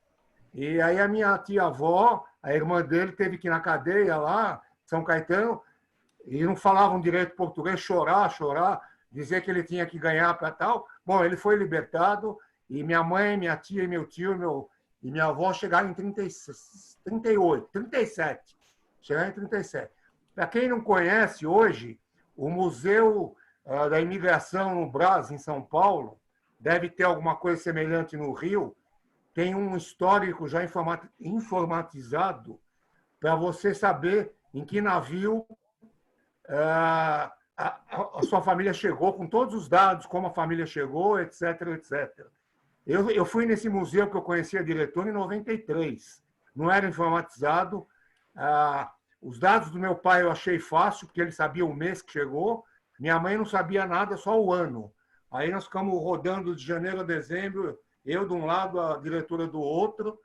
E aí a minha tia-avó, a irmã dele, teve que ir na cadeia lá, em São Caetano, e não falavam direito português, chorar, dizer que ele tinha que ganhar para tal. Bom, ele foi libertado e minha mãe, minha tia e meu tio e minha avó chegaram em 38, 37. Chegaram em 37. Para quem não conhece, hoje, o Museu da Imigração no Brás, em São Paulo, deve ter alguma coisa semelhante no Rio, tem um histórico já informatizado para você saber em que navio a sua família chegou, com todos os dados, como a família chegou, etc, etc. Eu fui nesse museu que eu conhecia a diretora em 93. Não era informatizado. Os dados do meu pai eu achei fácil, porque ele sabia o mês que chegou. Minha mãe não sabia nada, só o ano. Aí nós ficamos rodando de janeiro a dezembro, eu de um lado, a diretora do outro,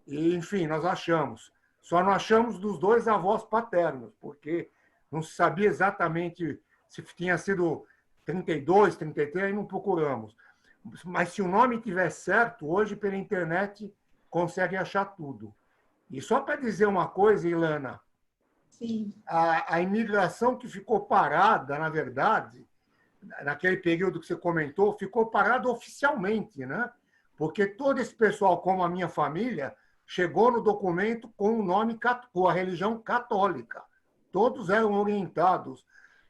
e, enfim, nós achamos. Só não achamos dos 2 avós paternos, porque não se sabia exatamente se tinha sido 32, 33, aí não procuramos. Mas se o nome estiver certo, hoje pela internet consegue achar tudo. E só para dizer uma coisa, Ilana, sim, a imigração que ficou parada, na verdade, naquele período que você comentou, ficou parada oficialmente, né? Porque todo esse pessoal, como a minha família, chegou no documento com o nome, com a religião católica. Todos eram orientados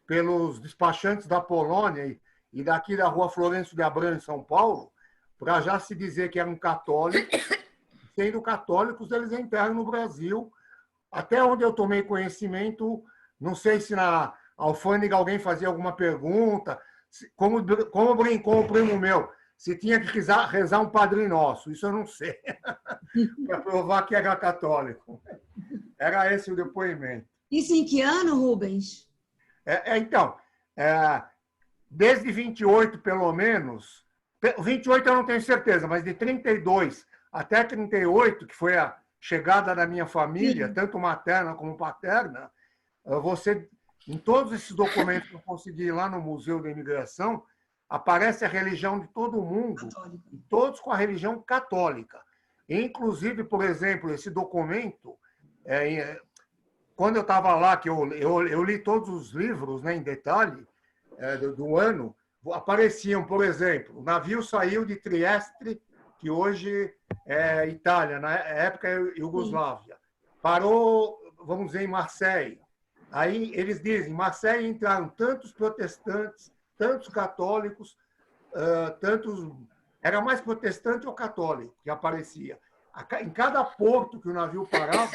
pelos despachantes da Polônia e daqui da Rua Florencio de Abreu, em São Paulo, para já se dizer que eram católicos. Sendo católicos, eles entraram no Brasil. Até onde eu tomei conhecimento, não sei se na alfândega alguém fazia alguma pergunta, como brincou o primo meu, se tinha que rezar um Padre Nosso. Isso eu não sei, para provar que era católico. Era esse o depoimento. Isso em que ano, Rubens? Então, desde 28, pelo menos, 28 eu não tenho certeza, mas de 32 até 38, que foi a chegada da minha família, sim, tanto materna como paterna, em todos esses documentos que eu consegui lá no Museu da Imigração, aparece a religião de todo mundo, e todos com a religião católica. Inclusive, por exemplo, esse documento, quando eu estava lá, que eu li todos os livros, né, em detalhe, do ano, apareciam, por exemplo, o navio saiu de Trieste, que hoje é Itália, na época é Iugoslávia. Parou, vamos dizer, em Marseille. Aí eles dizem, em Marseille entraram tantos protestantes, tantos católicos, era mais protestante ou católico que aparecia. Em cada porto que o navio parava,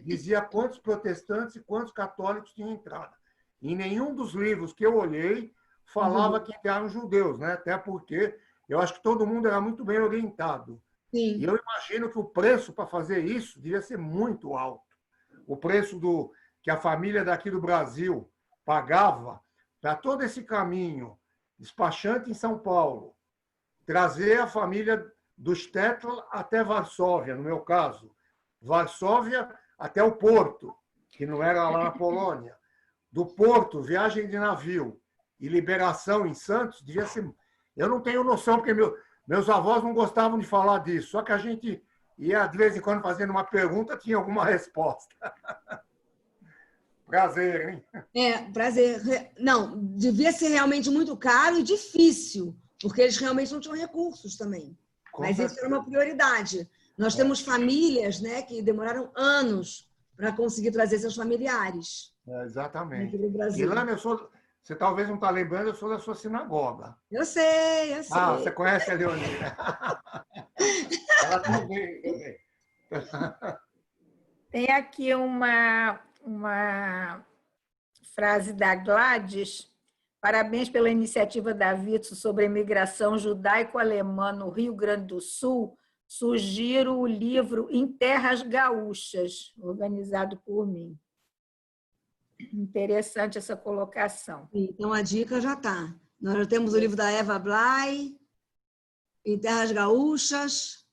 dizia quantos protestantes e quantos católicos tinham entrado. Em nenhum dos livros que eu olhei falava que eram judeus, né? Até porque eu acho que todo mundo era muito bem orientado. Sim. E eu imagino que o preço para fazer isso devia ser muito alto. O preço que a família daqui do Brasil pagava para todo esse caminho, despachante em São Paulo, trazer a família do Stetl até Varsóvia, no meu caso. Varsóvia até o Porto, que não era lá na Polônia. Do Porto, viagem de navio e liberação em Santos, devia ser... Eu não tenho noção, porque meus avós não gostavam de falar disso, só que a gente ia, de vez em quando, fazendo uma pergunta, tinha alguma resposta. Prazer, hein? Prazer. Não, devia ser realmente muito caro e difícil, porque eles realmente não tinham recursos também. Mas isso era uma prioridade. Nós temos famílias, né, que demoraram anos para conseguir trazer seus familiares. Exatamente. Ilana, você talvez não está lembrando, eu sou da sua sinagoga. Eu sei. Ah, você conhece a Leonina. Ela também. Tem aqui uma frase da Gladys. Parabéns pela iniciativa da Vitsu sobre a imigração judaico-alemã no Rio Grande do Sul. Sugiro o livro Em Terras Gaúchas, organizado por mim. Interessante essa colocação. Então, a dica já está. Nós já temos o livro da Eva Blay, Em Terras Gaúchas.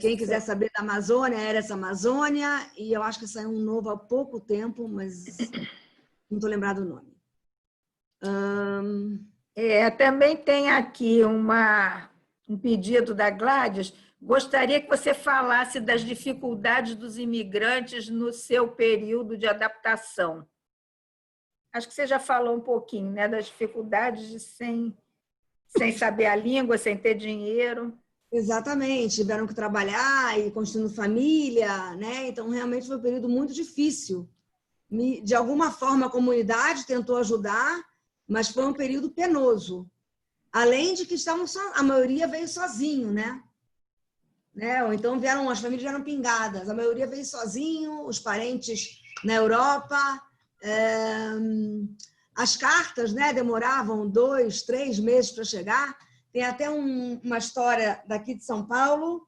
Quem quiser saber da Amazônia, Eres Amazônia. E eu acho que saiu um novo há pouco tempo, mas não estou lembrado do nome. Também tem aqui um pedido da Gladys. Gostaria que você falasse das dificuldades dos imigrantes no seu período de adaptação. Acho que você já falou um pouquinho, né, das dificuldades de sem saber a língua, sem ter dinheiro. Exatamente, tiveram que trabalhar e construindo família, né? Então, realmente foi um período muito difícil. De alguma forma, a comunidade tentou ajudar, mas foi um período penoso. Além de que a maioria veio sozinho, né? Ou então as famílias vieram pingadas. A maioria veio sozinho, os parentes na Europa. As cartas, né, demoravam 2, 3 meses para chegar. Tem até uma história daqui de São Paulo.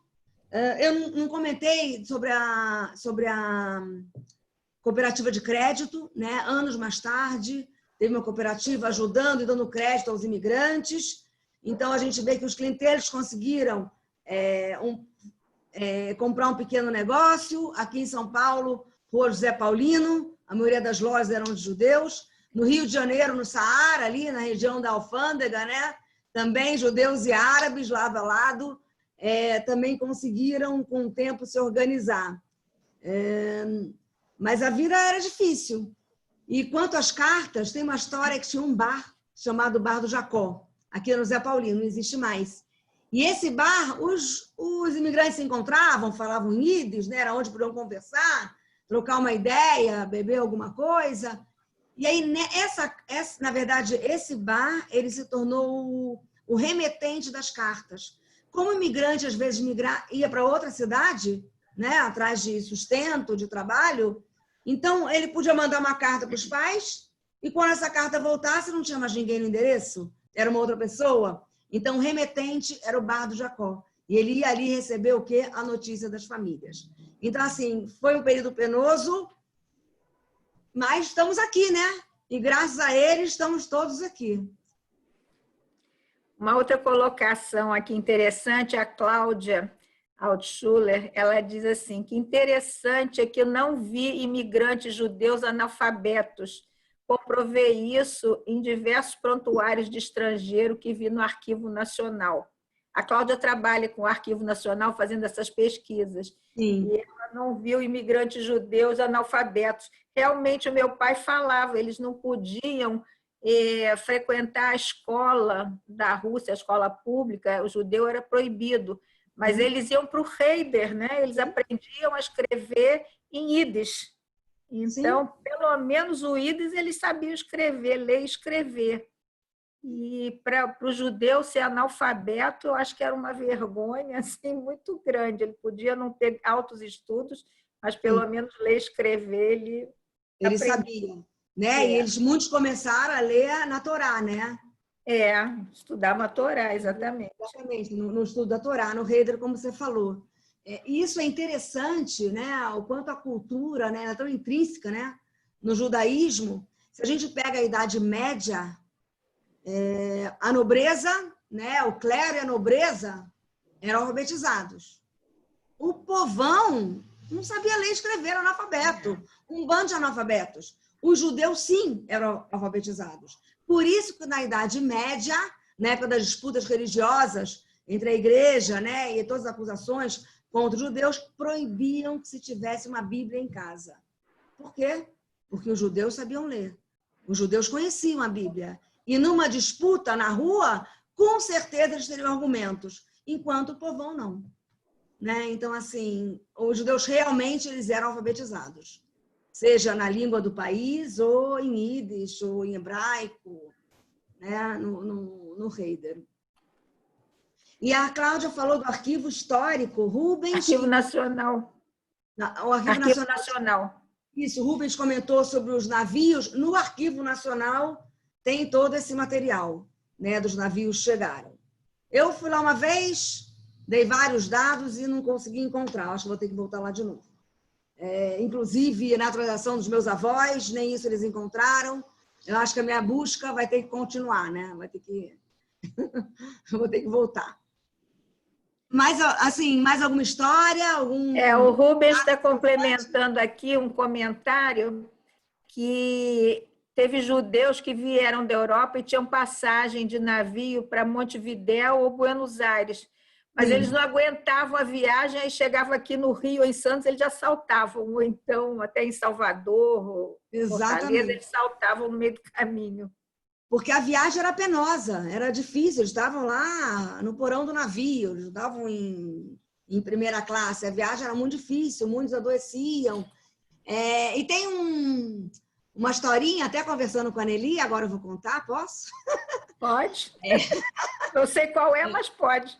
Eu não comentei sobre a cooperativa de crédito, né? Anos mais tarde, teve uma cooperativa ajudando e dando crédito aos imigrantes. Então, a gente vê que os clientes conseguiram comprar um pequeno negócio. Aqui em São Paulo, Rua José Paulino, a maioria das lojas eram de judeus. No Rio de Janeiro, no Saara, ali na região da Alfândega, né? Também judeus e árabes, lado a lado, também conseguiram, com o tempo, se organizar. Mas a vida era difícil. E quanto às cartas, tem uma história que tinha um bar chamado Bar do Jacó, aqui no Zé Paulino, não existe mais. E esse bar, os imigrantes se encontravam, falavam em ídios, né? Era onde podiam conversar, trocar uma ideia, beber alguma coisa. E aí, na verdade, esse bar ele se tornou o remetente das cartas. Como o imigrante, às vezes, ia para outra cidade, né? Atrás de sustento, de trabalho, então ele podia mandar uma carta para os pais e quando essa carta voltasse, não tinha mais ninguém no endereço, era uma outra pessoa. Então, o remetente era o Bar do Jacó. E ele ia ali receber o quê? A notícia das famílias. Então, assim, foi um período penoso, mas estamos aqui, né? e graças a ele estamos todos aqui. Uma outra colocação aqui interessante, a Cláudia Altschuler, ela diz assim, que interessante é que eu não vi imigrantes judeus analfabetos. Comprovei isso em diversos prontuários de estrangeiro que vi no Arquivo Nacional. A Cláudia trabalha com o Arquivo Nacional fazendo essas pesquisas. Sim. E ela não viu imigrantes judeus analfabetos. Realmente, o meu pai falava, eles não podiam frequentar a escola da Rússia, a escola pública, o judeu era proibido, mas eles iam para o Heider, né? Eles aprendiam a escrever em Yiddish. Então, sim, pelo menos o Yiddish eles sabiam escrever, ler e escrever. E para o judeu ser analfabeto, eu acho que era uma vergonha assim, muito grande. Ele podia não ter altos estudos, mas pelo menos ler e escrever eles sabiam, né? E muitos começaram a ler na Torá, né? Estudar na Torá, exatamente. Exatamente, no estudo da Torá, no Heider, como você falou. Isso é interessante, né? O quanto a cultura, né, é tão intrínseca, né? No judaísmo, se a gente pega a Idade Média, a nobreza, né? O clero e a nobreza eram alfabetizados. O povão não sabia ler e escrever, era analfabeto. Um bando de analfabetos. Os judeus, sim, eram alfabetizados. Por isso que na Idade Média, na época das disputas religiosas entre a igreja, né, e todas as acusações contra os judeus, proibiam que se tivesse uma Bíblia em casa. Por quê? Porque os judeus sabiam ler. Os judeus conheciam a Bíblia. E numa disputa na rua, com certeza eles teriam argumentos, enquanto o povão não. Né? Então, assim, os judeus realmente eles eram alfabetizados. Seja na língua do país, ou em Yiddish, ou em hebraico, né? no Heider. E a Cláudia falou do arquivo histórico, Rubens... Arquivo Nacional. O Arquivo Nacional. Isso, Rubens comentou sobre os navios. No Arquivo Nacional tem todo esse material, né? Dos navios chegaram. Eu fui lá uma vez, dei vários dados e não consegui encontrar. Acho que vou ter que voltar lá de novo. Inclusive, na atualização dos meus avós, nem isso eles encontraram. Eu acho que a minha busca vai ter que continuar, né? Vai ter que... vou ter que voltar. Mas, assim, mais alguma história? O Rubens está complementando aqui um comentário que teve judeus que vieram da Europa e tinham passagem de navio para Montevidéu ou Buenos Aires. Mas eles não aguentavam a viagem, aí chegavam aqui no Rio, em Santos, eles já saltavam, ou então até em Salvador, Fortaleza, eles saltavam no meio do caminho. Porque a viagem era penosa, era difícil, eles estavam lá no porão do navio, eles estavam em primeira classe, a viagem era muito difícil, muitos adoeciam. E tem uma historinha, até conversando com a Nelly, agora eu vou contar, posso? Pode. Eu sei qual é, mas pode.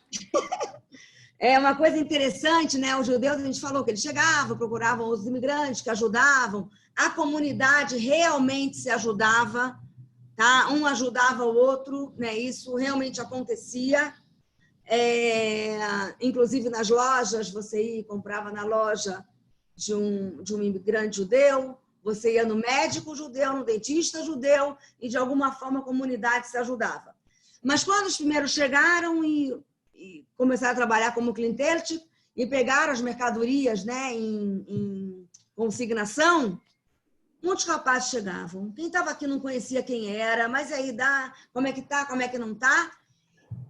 É uma coisa interessante, né? Os judeus, a gente falou que eles chegavam, procuravam os imigrantes que ajudavam, a comunidade realmente se ajudava, tá? Um ajudava o outro, né? Isso realmente acontecia. Inclusive nas lojas, você ia e comprava na loja de um imigrante judeu, você ia no médico judeu, no dentista judeu, e de alguma forma a comunidade se ajudava. Mas quando os primeiros chegaram e começaram a trabalhar como clientele e pegaram as mercadorias, né, em consignação, muitos rapazes chegavam. Quem estava aqui não conhecia quem era, mas aí como é que tá, como é que não tá?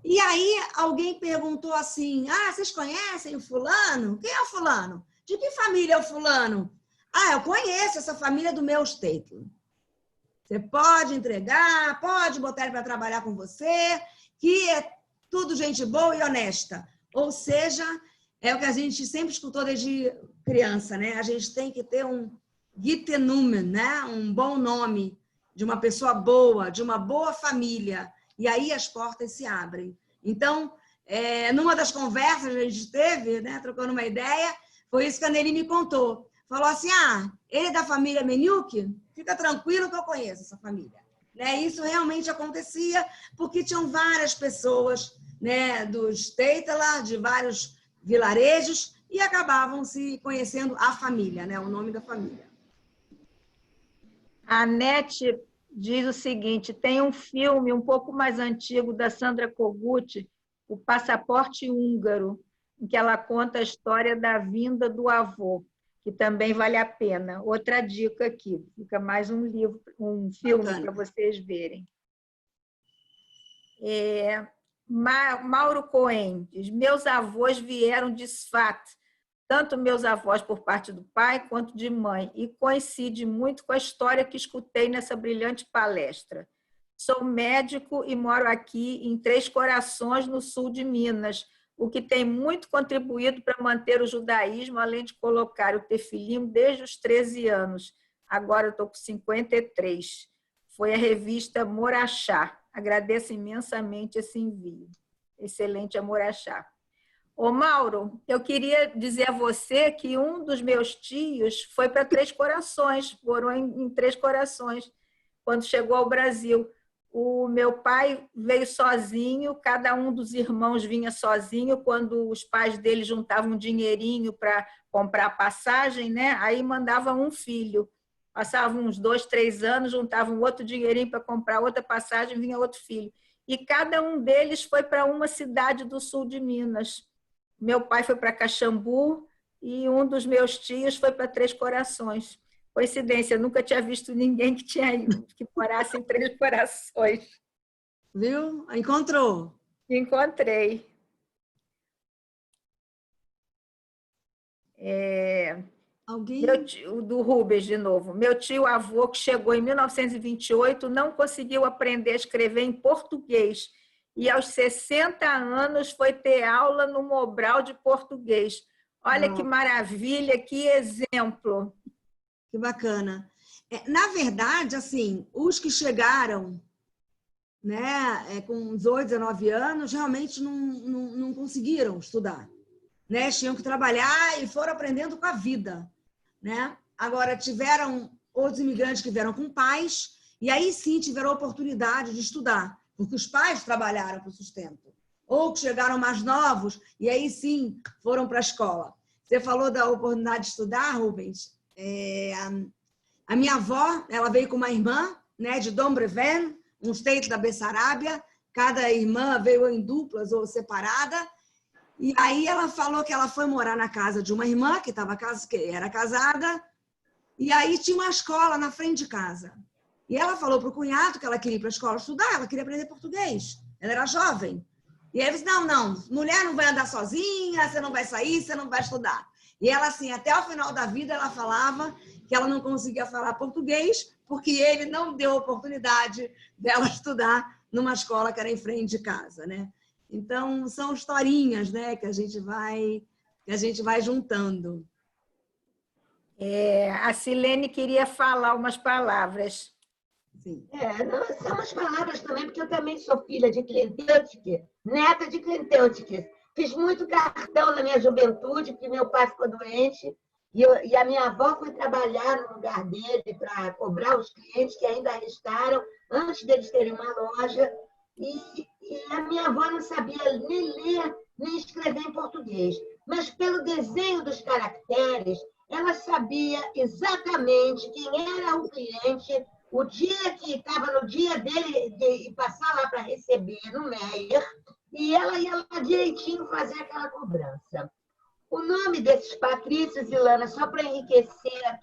E aí alguém perguntou assim, vocês conhecem o fulano? Quem é o fulano? De que família é o fulano? Eu conheço essa família do meu Statel. Você pode entregar, pode botar ele para trabalhar com você, que é tudo gente boa e honesta. Ou seja, é o que a gente sempre escutou desde criança, né? A gente tem que ter um Gitenumen, né? Um bom nome de uma pessoa boa, de uma boa família. E aí as portas se abrem. Então, numa das conversas que a gente teve, né, trocando uma ideia, foi isso que a Nelly me contou. Falou assim, ele é da família Meniuk? Fica tranquilo que eu conheço essa família. Né? Isso realmente acontecia porque tinham várias pessoas, né, dos Teitala, de vários vilarejos, e acabavam se conhecendo a família, né, o nome da família. A Nete diz o seguinte, tem um filme um pouco mais antigo da Sandra Kogut, O Passaporte Húngaro, em que ela conta a história da vinda do avô, que também vale a pena. Outra dica aqui, fica mais um livro, um filme para vocês verem. Mauro Cohen diz, meus avós vieram de Sfat, tanto meus avós por parte do pai quanto de mãe, e coincide muito com a história que escutei nessa brilhante palestra. Sou médico e moro aqui em Três Corações, no sul de Minas, o que tem muito contribuído para manter o judaísmo, além de colocar o tefilim desde os 13 anos. Agora eu estou com 53. Foi a revista Morachá. Agradeço imensamente esse envio. Excelente a Morachá. Ô, Mauro, eu queria dizer a você que um dos meus tios foi para Três Corações, morou em Três Corações, quando chegou ao Brasil. O meu pai veio sozinho, cada um dos irmãos vinha sozinho, quando os pais dele juntavam um dinheirinho para comprar passagem, né? Aí mandavam um filho. Passavam uns 2, 3 anos, juntavam outro dinheirinho para comprar outra passagem, vinha outro filho. E cada um deles foi para uma cidade do sul de Minas. Meu pai foi para Caxambu e um dos meus tios foi para Três Corações. Coincidência, eu nunca tinha visto ninguém que morasse em Três Corações. Viu? Encontrou. Encontrei. Alguém? Meu tio, do Rubens, de novo. Meu tio-avô, que chegou em 1928, não conseguiu aprender a escrever em português. E aos 60 anos foi ter aula no Mobral de português. Olha que maravilha, que exemplo. Que bacana. Na verdade, assim, os que chegaram, né, com 18, 19 anos, realmente não conseguiram estudar, né? Tinham que trabalhar e foram aprendendo com a vida, né? Agora, tiveram outros imigrantes que vieram com pais e aí sim tiveram a oportunidade de estudar, porque os pais trabalharam para o sustento. Ou que chegaram mais novos e aí sim foram para a escola. Você falou da oportunidade de estudar, Rubens? A minha avó, ela veio com uma irmã, né, de Dombreven, um state da Bessarábia. Cada irmã veio em duplas ou separada. E aí ela falou que ela foi morar na casa de uma irmã que era casada. E aí tinha uma escola na frente de casa. E ela falou para o cunhado que ela queria ir para a escola estudar, ela queria aprender português. Ela era jovem. E aí ele disse, não, mulher não vai andar sozinha, você não vai sair, você não vai estudar. E ela, assim, até o final da vida, ela falava que ela não conseguia falar português porque ele não deu oportunidade dela estudar numa escola que era em frente de casa, né? Então, são historinhas, né, que a gente vai juntando. A Silene queria falar umas palavras. Sim. Não, são umas palavras também, porque eu também sou filha de Klinteutic, neta de Klinteutic. Fiz muito cartão na minha juventude, porque meu pai ficou doente, e a minha avó foi trabalhar no lugar dele para cobrar os clientes que ainda restaram, antes deles terem uma loja, e a minha avó não sabia nem ler, nem escrever em português. Mas pelo desenho dos caracteres, ela sabia exatamente quem era o cliente, o dia que estava no dia dele de passar lá para receber no Meier, e ela ia lá direitinho fazer aquela cobrança. O nome desses patrícios, Ilana, só para enriquecer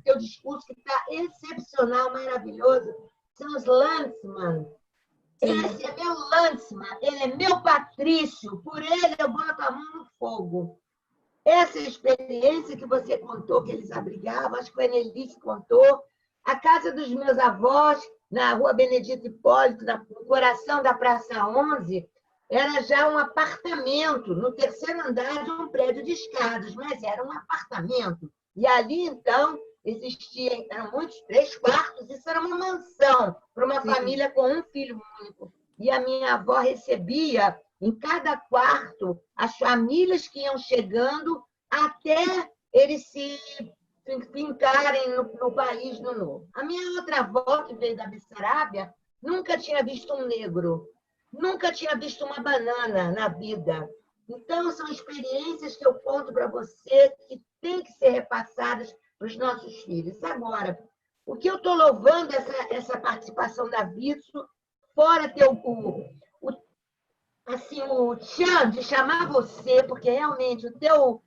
teu discurso, que está excepcional, maravilhoso, são os Landsmann. Esse é meu Landsmann, ele é meu patrício, por ele eu boto a mão no fogo. Essa experiência que você contou, que eles abrigavam, acho que foi a Nelly que contou, a casa dos meus avós, na rua Benedito Hipólito, no coração da Praça 11, era já um apartamento, no terceiro andar de um prédio de escadas, mas era um apartamento. E ali, então, eram muitos 3 quartos, isso era uma mansão para uma família com um filho único. E a minha avó recebia em cada quarto as famílias que iam chegando até eles se fincarem no país do novo. A minha outra avó, que veio da Bessarábia, nunca tinha visto um negro, nunca tinha visto uma banana na vida. Então, são experiências que eu conto para você que têm que ser repassadas para os nossos filhos. Agora, O que eu estou louvando essa participação da Vitsu, fora ter o tchan de chamar você, porque realmente o teu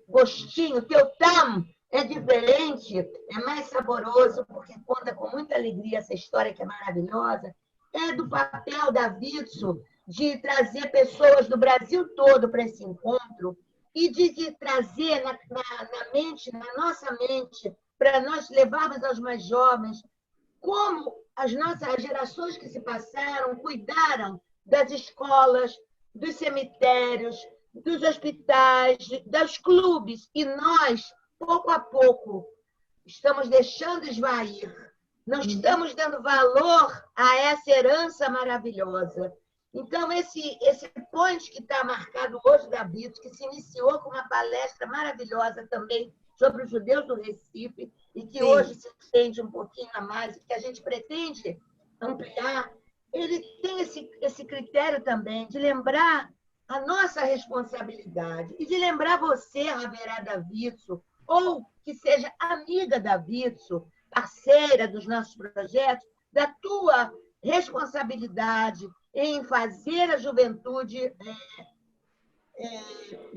gostinho, o teu tam é diferente, é mais saboroso, porque conta com muita alegria essa história que é maravilhosa. É do papel da Vitsu de trazer pessoas do Brasil todo para esse encontro e de trazer na mente, na nossa mente, para nós levarmos aos mais jovens como as gerações que se passaram cuidaram das escolas, dos cemitérios, dos hospitais, dos clubes, e nós, pouco a pouco, estamos deixando esvair, não estamos dando valor a essa herança maravilhosa. Então, esse point que está marcado hoje da Vitsu, que se iniciou com uma palestra maravilhosa também sobre os judeus do Recife, e que hoje se estende um pouquinho a mais, e que a gente pretende ampliar, ele tem esse critério também de lembrar a nossa responsabilidade e de lembrar você, Raverá da Vitsu, ou que seja amiga da Vitsu, parceira dos nossos projetos, da tua responsabilidade em fazer a juventude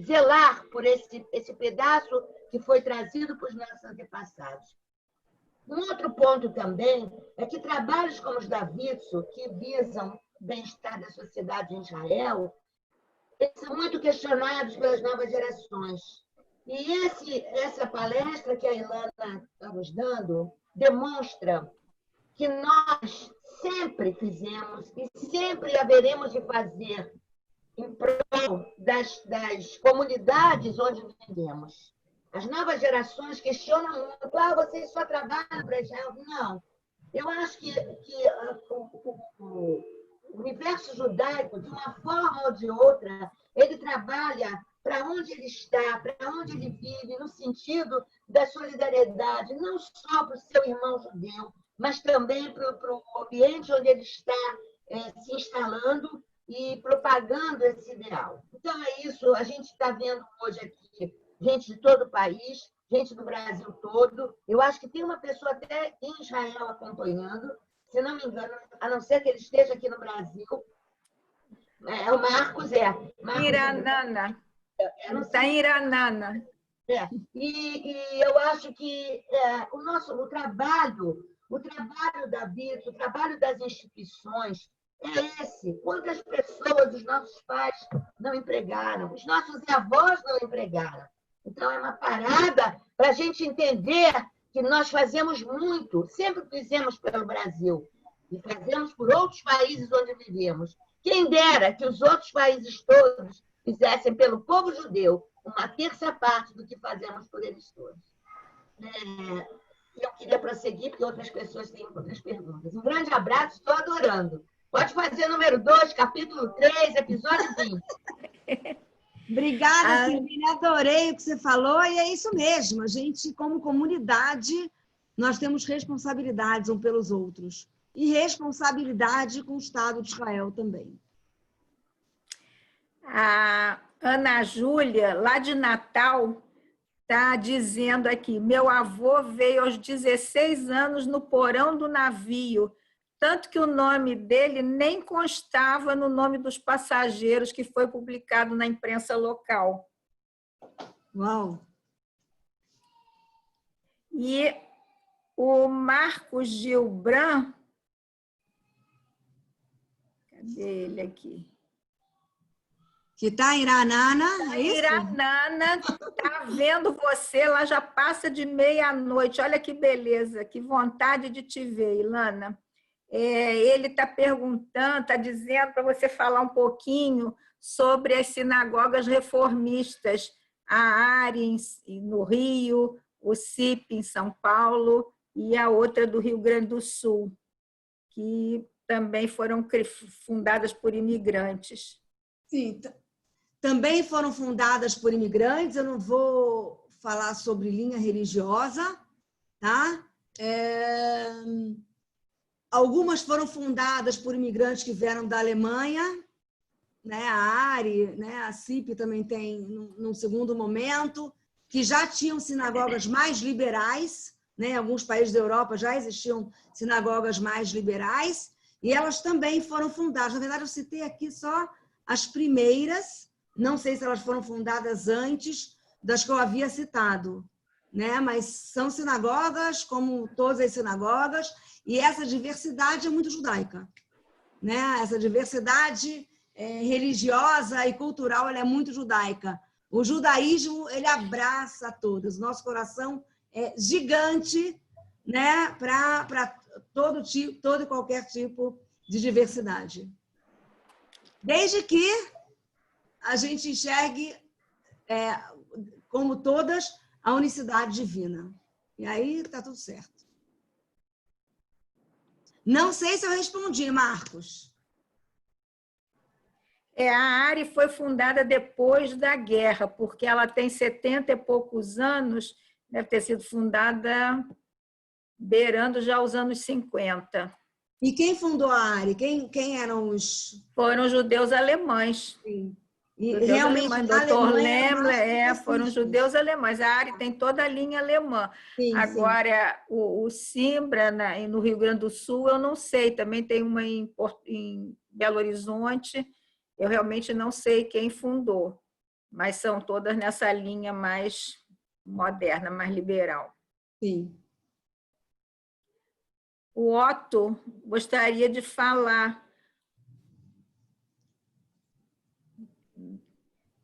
zelar por esse pedaço que foi trazido por os nossos antepassados. Um outro ponto também é que trabalhos como os da Vitsu, que visam o bem-estar da sociedade em Israel, eles são muito questionados pelas novas gerações. E essa palestra que a Ilana está nos dando demonstra que nós sempre fizemos e sempre haveremos de fazer em prol das comunidades onde vivemos. As novas gerações questionam muito, vocês só trabalham para Israel? Não. Eu acho que o universo judaico, de uma forma ou de outra, ele trabalha para onde ele está, para onde ele vive, no sentido da solidariedade, não só para o seu irmão judeu, mas também para o ambiente onde ele está se instalando e propagando esse ideal. Então, é isso. A gente está vendo hoje aqui gente de todo o país, gente do Brasil todo. Eu acho que tem uma pessoa até em Israel acompanhando, se não me engano, a não ser que ele esteja aqui no Brasil. É o Marcos, Iranana. Está em Iranana. E eu acho que o trabalho da Vitsu, o trabalho das instituições é esse. Quantas pessoas os nossos pais não empregaram, os nossos avós não empregaram. Então, é uma parada para a gente entender que nós fazemos muito, sempre fizemos pelo Brasil, e fazemos por outros países onde vivemos. Quem dera que os outros países todos fizessem pelo povo judeu uma terça parte do que fazemos por eles todos. Eu queria prosseguir, porque outras pessoas têm outras perguntas. Um grande abraço, estou adorando. Pode fazer número 2, capítulo 3, episódio 20. Obrigada, Silvina. Adorei o que você falou, e é isso mesmo. A gente, como comunidade, nós temos responsabilidades uns pelos outros. E responsabilidade com o Estado de Israel também. A Ana Júlia, lá de Natal, está dizendo aqui: meu avô veio aos 16 anos no porão do navio, tanto que o nome dele nem constava no nome dos passageiros, que foi publicado na imprensa local. Uau! E o Marcos Gilbran, cadê ele aqui? Que está em Iranana, é isso? Iranana, está vendo você, lá já passa de meia-noite. Olha que beleza, que vontade de te ver, Ilana. Ele está perguntando, está dizendo para você falar um pouquinho sobre as sinagogas reformistas, a ARI no Rio, o CIP em São Paulo e a outra do Rio Grande do Sul, que também foram fundadas por imigrantes. Sim, também foram fundadas por imigrantes. Eu não vou falar sobre linha religiosa, tá? Algumas foram fundadas por imigrantes que vieram da Alemanha, né? A ARI, né? A CIP também tem, num segundo momento, que já tinham sinagogas mais liberais, né? Em alguns países da Europa já existiam sinagogas mais liberais, e elas também foram fundadas. Na verdade, eu citei aqui só as primeiras, não sei se elas foram fundadas antes das que eu havia citado, né? Mas são sinagogas, como todas as sinagogas, e essa diversidade é muito judaica, né? Essa diversidade religiosa e cultural, ela é muito judaica. O judaísmo, ele abraça a todos. Nosso coração é gigante, né? Para todo e qualquer tipo de diversidade. Desde que a gente enxergue, como todas, a unicidade divina. E aí está tudo certo. Não sei se eu respondi, Marcos. A ARI foi fundada depois da guerra, porque ela tem 70 e poucos anos, deve ter sido fundada beirando já os anos 50. E quem fundou a ARI? Quem eram os... Foram judeus alemães. Sim. E judeus realmente, alemães. Dr. Lemler, foram específicos. judeus alemães. A ARI tem toda a linha alemã. Sim, agora, sim. O Simbra, no Rio Grande do Sul, eu não sei. Também tem uma em Belo Horizonte. Eu realmente não sei quem fundou, mas são todas nessa linha mais moderna, mais liberal. Sim. O Otto gostaria de falar.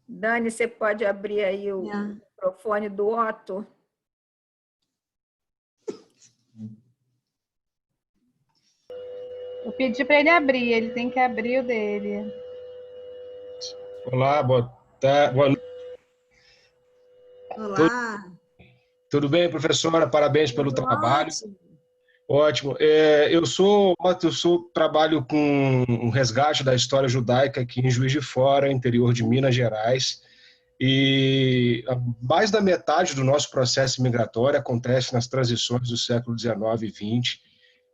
Dani, você pode abrir aí o microfone do Otto? Eu pedi para ele abrir, ele tem que abrir o dele. Olá, boa tarde. Boa noite. Olá. Tudo bem, professora? Parabéns pelo trabalho. Ótimo. Eu trabalho com um resgate da história judaica aqui em Juiz de Fora, interior de Minas Gerais. E mais da metade do nosso processo migratório acontece nas transições do século XIX e XX.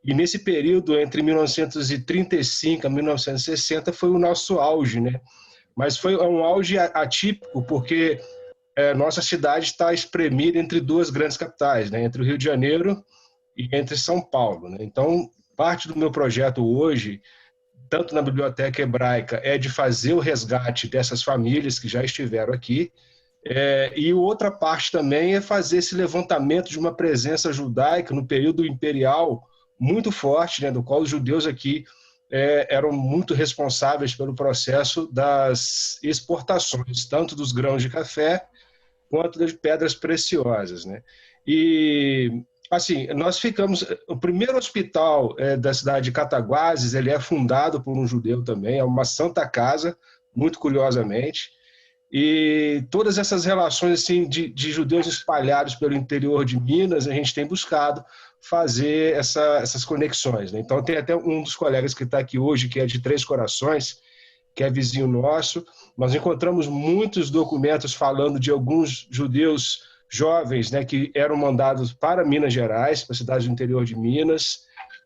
E nesse período, entre 1935 a 1960, foi o nosso auge, né? Mas foi um auge atípico, porque nossa cidade está espremida entre duas grandes capitais, né? Entre o Rio de Janeiro e entre São Paulo, né? Então, parte do meu projeto hoje, tanto na Biblioteca Hebraica, é de fazer o resgate dessas famílias que já estiveram aqui, e outra parte também é fazer esse levantamento de uma presença judaica no período imperial muito forte, né? Do qual os judeus aqui eram muito responsáveis pelo processo das exportações, tanto dos grãos de café quanto das pedras preciosas, né? E, assim, nós ficamos... O primeiro hospital da cidade de Cataguases, ele é fundado por um judeu também, é uma santa casa, muito curiosamente, e todas essas relações assim, de judeus espalhados pelo interior de Minas, a gente tem buscado fazer essas conexões, né? Então, tem até um dos colegas que está aqui hoje, que é de Três Corações, que é vizinho nosso. Nós encontramos muitos documentos falando de alguns judeus jovens, né, que eram mandados para Minas Gerais, para a cidade do interior de Minas.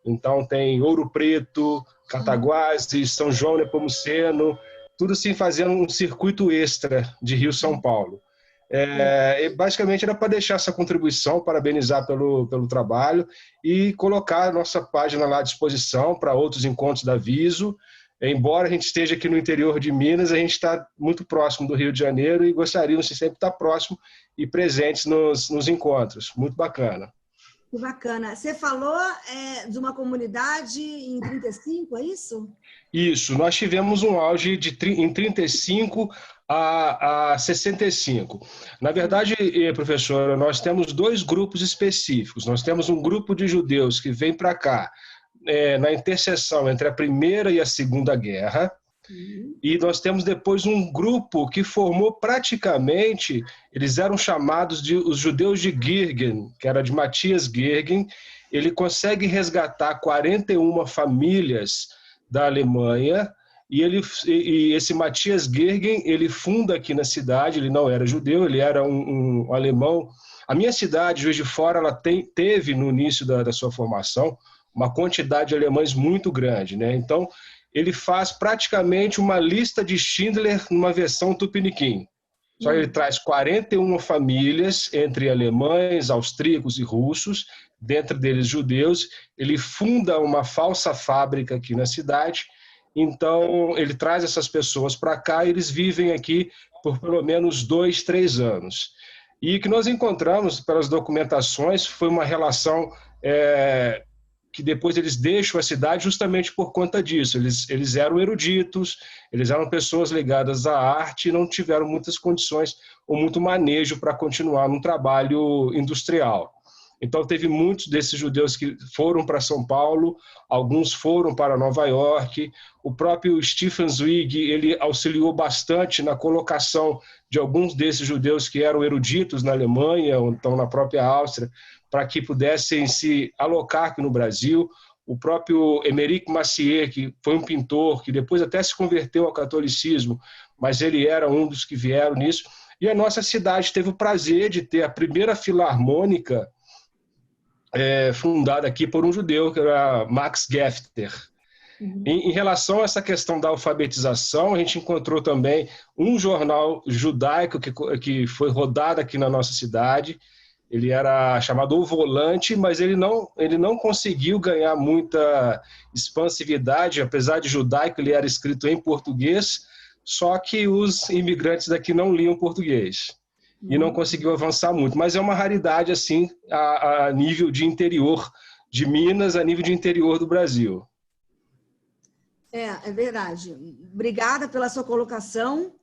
Então, tem Ouro Preto, Cataguases, São João Nepomuceno, tudo assim fazendo um circuito extra de Rio-São Paulo. Basicamente era para deixar essa contribuição, parabenizar pelo trabalho e colocar a nossa página lá à disposição para outros encontros da Viso. Embora a gente esteja aqui no interior de Minas, a gente está muito próximo do Rio de Janeiro e gostaríamos de sempre estar próximo e presentes nos encontros. Muito bacana. Que bacana. Você falou de uma comunidade em 35, é isso? Isso. Nós tivemos um auge em 35 a 65. Na verdade, professora, nós temos dois grupos específicos. Nós temos um grupo de judeus que vem para cá na interseção entre a Primeira e a Segunda Guerra, e nós temos depois um grupo que formou praticamente, eles eram chamados de os judeus de Girgen, que era de Matias Girgen. Ele consegue resgatar 41 famílias da Alemanha, e esse Matias Girgen, ele funda aqui na cidade. Ele não era judeu, ele era um alemão. A minha cidade, Juiz de Fora, ela teve no início da sua formação uma quantidade de alemães muito grande, né? Então, ele faz praticamente uma lista de Schindler numa versão tupiniquim. Só ele traz 41 famílias, entre alemães, austríacos e russos, dentro deles judeus. Ele funda uma falsa fábrica aqui na cidade. Então, ele traz essas pessoas para cá e eles vivem aqui por pelo menos 2, 3 anos. E o que nós encontramos pelas documentações foi uma relação que depois eles deixam a cidade justamente por conta disso. Eles eram eruditos, eles eram pessoas ligadas à arte e não tiveram muitas condições ou muito manejo para continuar num trabalho industrial. Então, teve muitos desses judeus que foram para São Paulo, alguns foram para Nova York. O próprio Stefan Zweig, ele auxiliou bastante na colocação de alguns desses judeus que eram eruditos na Alemanha, ou então na própria Áustria, para que pudessem se alocar aqui no Brasil. O próprio Émeric Massier, que foi um pintor, que depois até se converteu ao catolicismo, mas ele era um dos que vieram nisso. E a nossa cidade teve o prazer de ter a primeira filarmônica fundada aqui por um judeu, que era Max Gefter. Em relação a essa questão da alfabetização, a gente encontrou também um jornal judaico que foi rodado aqui na nossa cidade. Ele era chamado O Volante, mas ele não conseguiu ganhar muita expansividade, apesar de judaico, ele era escrito em português, só que os imigrantes daqui não liam português e não conseguiu avançar muito. Mas é uma raridade assim a nível de interior de Minas, a nível de interior do Brasil. É verdade. Obrigada pela sua colocação.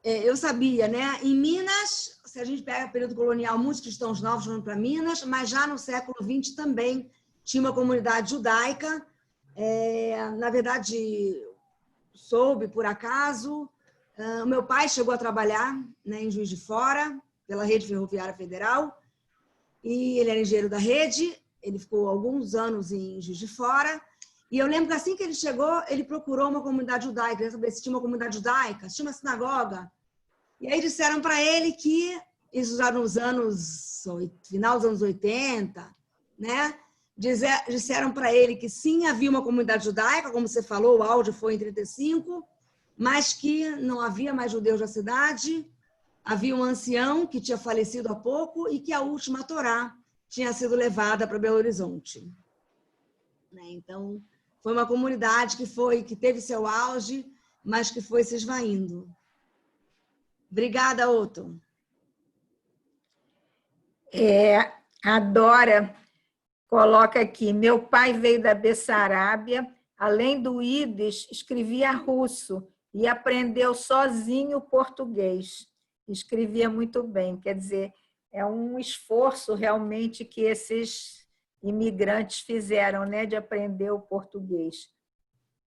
Eu sabia, né? Em Minas, se a gente pega o período colonial, muitos cristãos novos foram para Minas, mas já no século XX também tinha uma comunidade judaica. Na verdade, soube por acaso. O meu pai chegou a trabalhar, né, em Juiz de Fora, pela Rede Ferroviária Federal, e ele era engenheiro da rede. Ele ficou alguns anos em Juiz de Fora. E eu lembro que assim que ele chegou, ele procurou uma comunidade judaica, queria saber se tinha uma comunidade judaica, se tinha uma sinagoga. E aí disseram para ele que, isso já nos final dos anos 80, né? Disseram para ele que sim, havia uma comunidade judaica, como você falou, o áudio foi em 35, mas que não havia mais judeus na cidade, havia um ancião que tinha falecido há pouco e que a última Torá tinha sido levada para Belo Horizonte. Então, foi uma comunidade que teve seu auge, mas que foi se esvaindo. Obrigada, Otto. A Dora coloca aqui, meu pai veio da Bessarábia, além do Yiddish, escrevia russo e aprendeu sozinho português. Escrevia muito bem, quer dizer, é um esforço realmente que esses imigrantes fizeram, né, de aprender o português.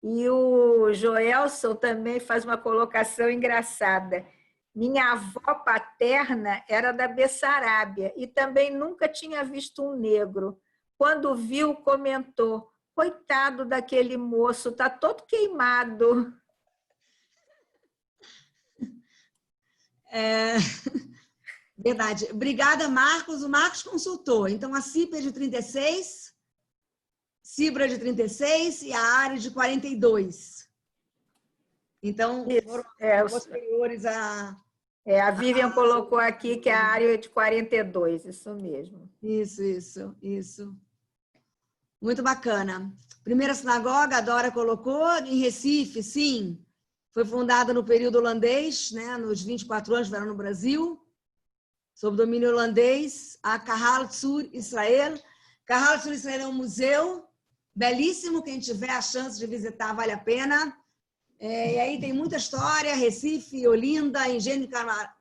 E o Joelson também faz uma colocação engraçada. Minha avó paterna era da Bessarábia e também nunca tinha visto um negro. Quando viu, comentou, coitado daquele moço, está todo queimado. Verdade. Obrigada, Marcos. O Marcos consultou. Então, a CIPA é de 36, Cibra de 36 e a área de 42. Então, foram posteriores a... A Vivian colocou aqui que a área é de 42, isso mesmo. Isso. Muito bacana. Primeira sinagoga, a Dora colocou, em Recife, sim. Foi fundada no período holandês, né, nos 24 anos que vieram no Brasil, sob domínio holandês, a Kahal Tzur Israel. Kahal Tzur Israel é um museu belíssimo, quem tiver a chance de visitar vale a pena. E aí tem muita história, Recife, Olinda, Engenho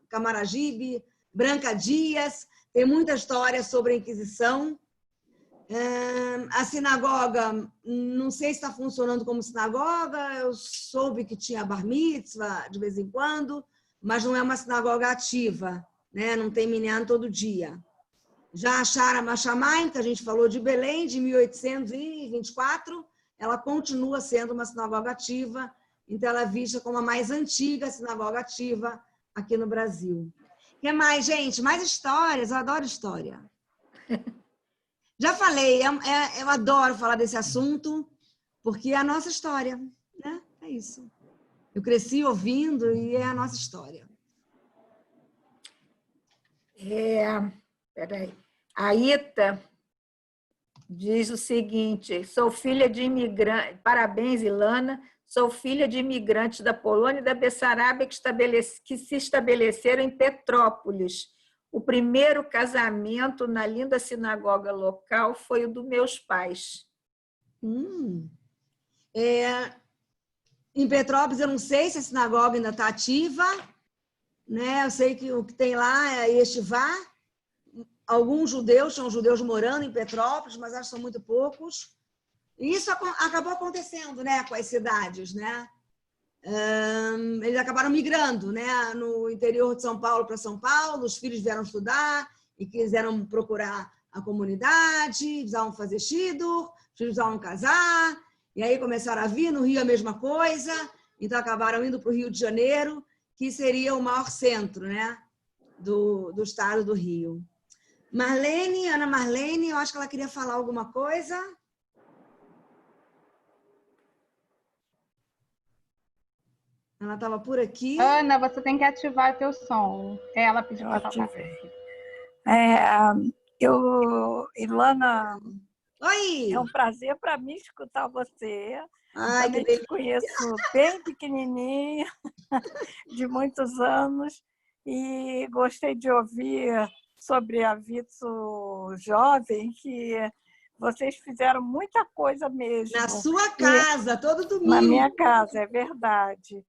Camaragibe, Branca Dias, tem muita história sobre a Inquisição. A sinagoga, não sei se está funcionando como sinagoga, eu soube que tinha bar mitzvah de vez em quando, mas não é uma sinagoga ativa, né? Não tem minyan todo dia. Já a Sharam HaShamayim, que a gente falou de Belém, de 1824, ela continua sendo uma sinagoga ativa, então ela é vista como a mais antiga sinagoga ativa aqui no Brasil. O que mais, gente? Mais histórias, eu adoro história. Já falei, eu adoro falar desse assunto, porque é a nossa história, né? É isso. Eu cresci ouvindo e é a nossa história. Peraí. A Ita diz o seguinte: sou filha de imigrante. Parabéns, Ilana. Sou filha de imigrantes da Polônia e da Bessarabia que se estabeleceram em Petrópolis. O primeiro casamento na linda sinagoga local foi o dos meus pais. Em Petrópolis, eu não sei se a sinagoga ainda está ativa, né? Eu sei que o que tem lá é Yeshivá. Alguns judeus, são judeus morando em Petrópolis, mas acho que são muito poucos. E isso acabou acontecendo, né, com as cidades, né? Eles acabaram migrando, né, no interior de São Paulo para São Paulo, os filhos vieram estudar e quiseram procurar a comunidade, precisavam fazer shidur, os filhos precisavam casar, e aí começaram a vir, no Rio a mesma coisa, então acabaram indo para o Rio de Janeiro, que seria o maior centro, né, do estado do Rio. Marlene, Ana Marlene, eu acho que ela queria falar alguma coisa. Ela estava por aqui. Ana, você tem que ativar teu som. Ela pediu para falar. Ilana, Oi! é um prazer para mim escutar você. Ai, também te conheço bem pequenininha, de muitos anos, e gostei de ouvir sobre a Vitsu Jovem, que vocês fizeram muita coisa mesmo. Na sua casa, todo domingo. Na minha casa, é verdade.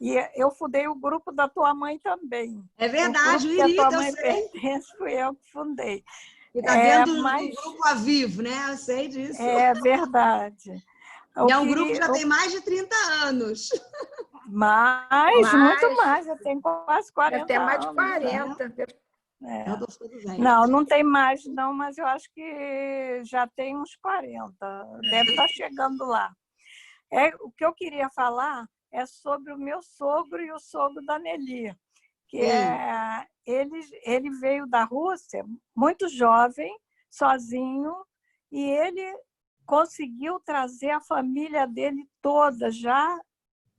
E eu fundei o grupo da tua mãe também. É verdade, o grupo que a tua Irita, mãe eu sei. pertence, fui eu que fundei. E está dentro do grupo a vivo, né? Eu sei disso. É verdade. E é um grupo que já tem mais de 30 anos. Muito mais. Eu tenho quase 40 até mais de anos. 40. É. Eu tô ficando velha. Não tem mais, não, mas eu acho que já tem uns 40. Deve estar chegando lá. O que eu queria falar é sobre o meu sogro e o sogro da Nelly. Ele veio da Rússia muito jovem, sozinho, e ele conseguiu trazer a família dele toda já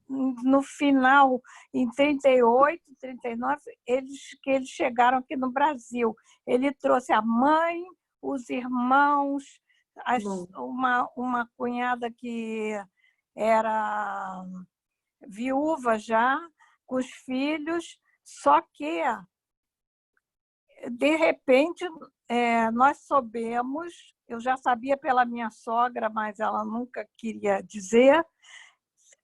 no final, em 38, 39, que eles chegaram aqui no Brasil. Ele trouxe a mãe, os irmãos, uma cunhada que era viúva já, com os filhos, só que, de repente, nós soubemos, eu já sabia pela minha sogra, mas ela nunca queria dizer,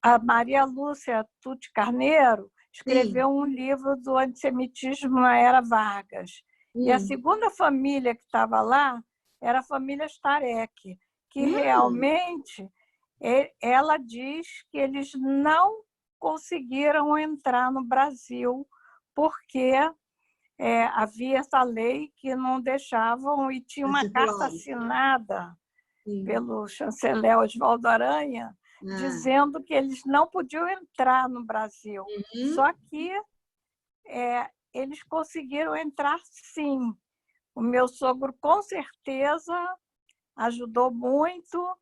a Maria Lúcia Tutti Carneiro escreveu um livro do antissemitismo na Era Vargas. E a segunda família que estava lá era a família Starek, que realmente ela diz que eles não conseguiram entrar no Brasil porque havia essa lei que não deixavam, e tinha uma carta assinada pelo chanceler Oswaldo Aranha, dizendo que eles não podiam entrar no Brasil. Só que eles conseguiram entrar, sim. O meu sogro, com certeza, ajudou muito,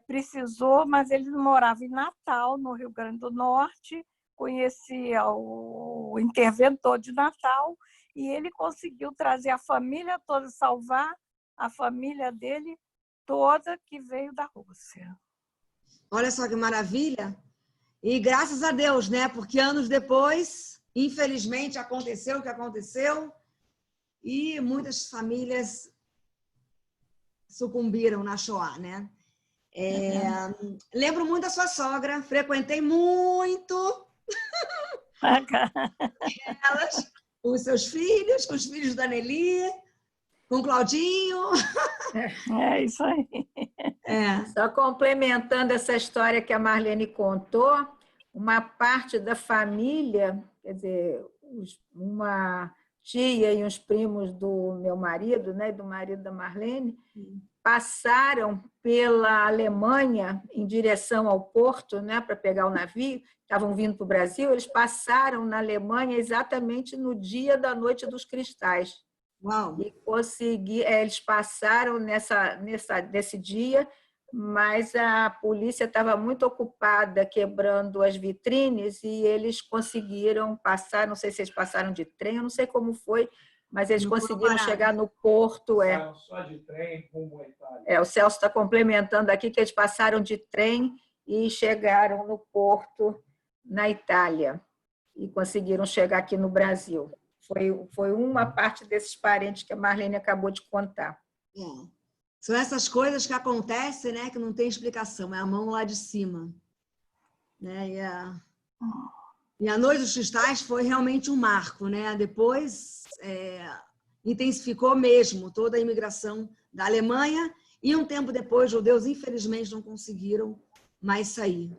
precisou, mas ele morava em Natal, no Rio Grande do Norte, conhecia o interventor de Natal, e ele conseguiu trazer a família toda, salvar a família dele toda, que veio da Rússia. Olha só que maravilha! E graças a Deus, né? Porque anos depois, infelizmente, aconteceu o que aconteceu e muitas famílias sucumbiram na Shoah, né? Lembro muito da sua sogra, frequentei muito elas, com os seus filhos, com os filhos da Nelly, com o Claudinho. É isso aí. Só complementando essa história que a Marlene contou, uma parte da família, quer dizer, uma tia e uns primos do meu marido, né, do marido da Marlene, passaram pela Alemanha em direção ao porto, né, para pegar o navio, estavam vindo para o Brasil, eles passaram na Alemanha exatamente no dia da Noite dos Cristais. Uau. E eles passaram nesse dia, mas a polícia estava muito ocupada quebrando as vitrines e eles conseguiram passar, não sei se eles passaram de trem, eu não sei como foi, mas eles conseguiram chegar no porto. Passaram só de trem rumo à Itália. O Celso está complementando aqui que eles passaram de trem e chegaram no porto na Itália e conseguiram chegar aqui no Brasil. Foi uma parte desses parentes que a Marlene acabou de contar. São essas coisas que acontecem, né, que não tem explicação, é a mão lá de cima. Né? E a Noite dos Cristais foi realmente um marco. Né? Depois intensificou mesmo toda a imigração da Alemanha e um tempo depois, os judeus, infelizmente, não conseguiram mais sair.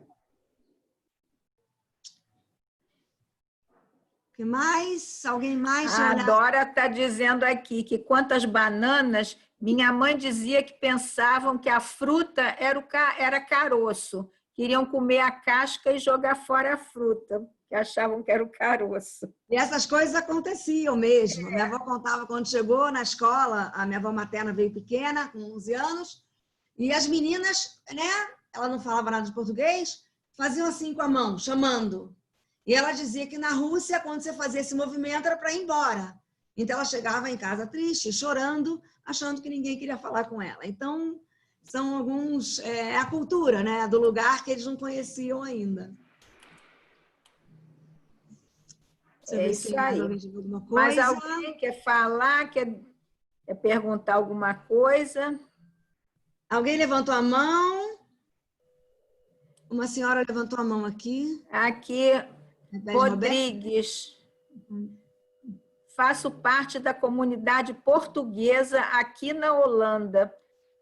O que mais? Alguém mais? A Dora está dizendo aqui que quantas bananas, minha mãe dizia que pensavam que a fruta era caroço. Queriam comer a casca e jogar fora a fruta, que achavam que era o caroço. E essas coisas aconteciam mesmo. Minha avó contava quando chegou na escola, a minha avó materna veio pequena, com 11 anos, e as meninas, né, ela não falava nada de português, faziam assim com a mão, chamando. E ela dizia que na Rússia, quando você fazia esse movimento, era para ir embora. Então, ela chegava em casa triste, chorando, achando que ninguém queria falar com ela. Então, são alguns... É a cultura, né, do lugar que eles não conheciam ainda. É isso aí. Mas alguém quer falar, quer perguntar alguma coisa? Alguém levantou a mão? Uma senhora levantou a mão aqui. Aqui... Rodrigues, faço parte da comunidade portuguesa aqui na Holanda.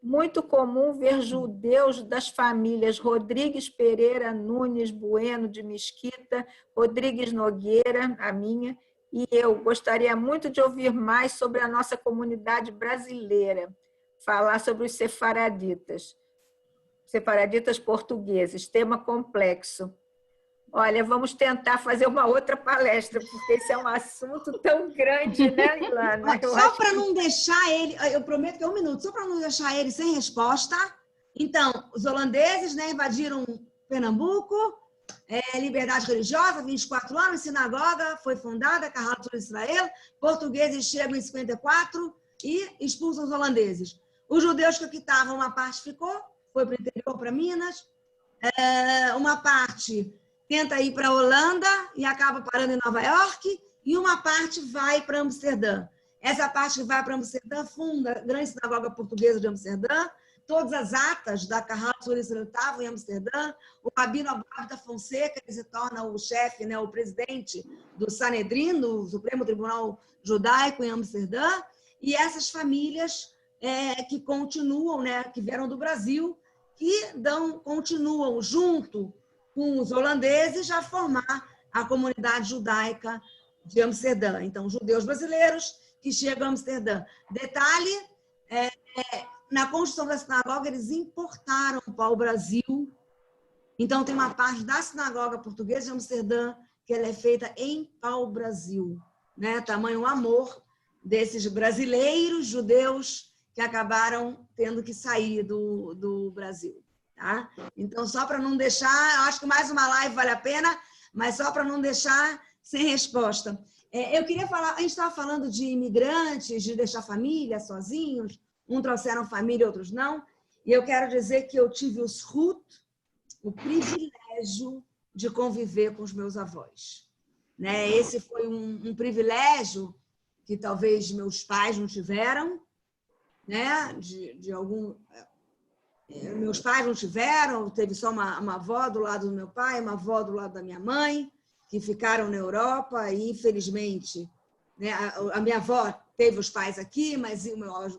Muito comum ver judeus das famílias Rodrigues Pereira Nunes Bueno de Mesquita, Rodrigues Nogueira, a minha, e eu. Gostaria muito de ouvir mais sobre a nossa comunidade brasileira, falar sobre os sefaraditas portugueses, tema complexo. Olha, vamos tentar fazer uma outra palestra, porque esse é um assunto tão grande, né, Ilana? Só para não deixar ele, eu prometo que é 1 minuto, só para não deixar ele sem resposta. Então, os holandeses, né, invadiram Pernambuco, liberdade religiosa, 24 anos, sinagoga foi fundada, Carrado sobre Israel, portugueses chegam em 54 e expulsam os holandeses. Os judeus que aqui estavam, uma parte ficou, foi para o interior, para Minas, uma parte... tenta ir para a Holanda e acaba parando em Nova York, e uma parte vai para Amsterdã. Essa parte que vai para Amsterdã funda a grande sinagoga portuguesa de Amsterdã, todas as atas da Carrado sobre Israel estavam em Amsterdã, o Rabino Abraham da Fonseca, que se torna o chefe, né, o presidente do Sanedrim, do Supremo Tribunal Judaico em Amsterdã, e essas famílias que continuam, né, que vieram do Brasil, que continuam junto com os holandeses a formar a comunidade judaica de Amsterdã. Então, judeus brasileiros que chegam a Amsterdã. Detalhe, na construção da sinagoga, eles importaram para o Brasil. Então, tem uma parte da sinagoga portuguesa de Amsterdã que ela é feita em pau-brasil. Né? Tamanho amor desses brasileiros judeus que acabaram tendo que sair do Brasil. Tá? Então, só para não deixar, acho que mais uma live vale a pena, mas só para não deixar sem resposta. Eu queria falar, a gente estava falando de imigrantes, de deixar família sozinhos, uns trouxeram família, outros não, e eu quero dizer que eu tive o privilégio de conviver com os meus avós. Né? Esse foi um privilégio que talvez meus pais não tiveram, né? Meus pais não tiveram, teve só uma avó do lado do meu pai, uma avó do lado da minha mãe, que ficaram na Europa e, infelizmente, né, a minha avó teve os pais aqui, mas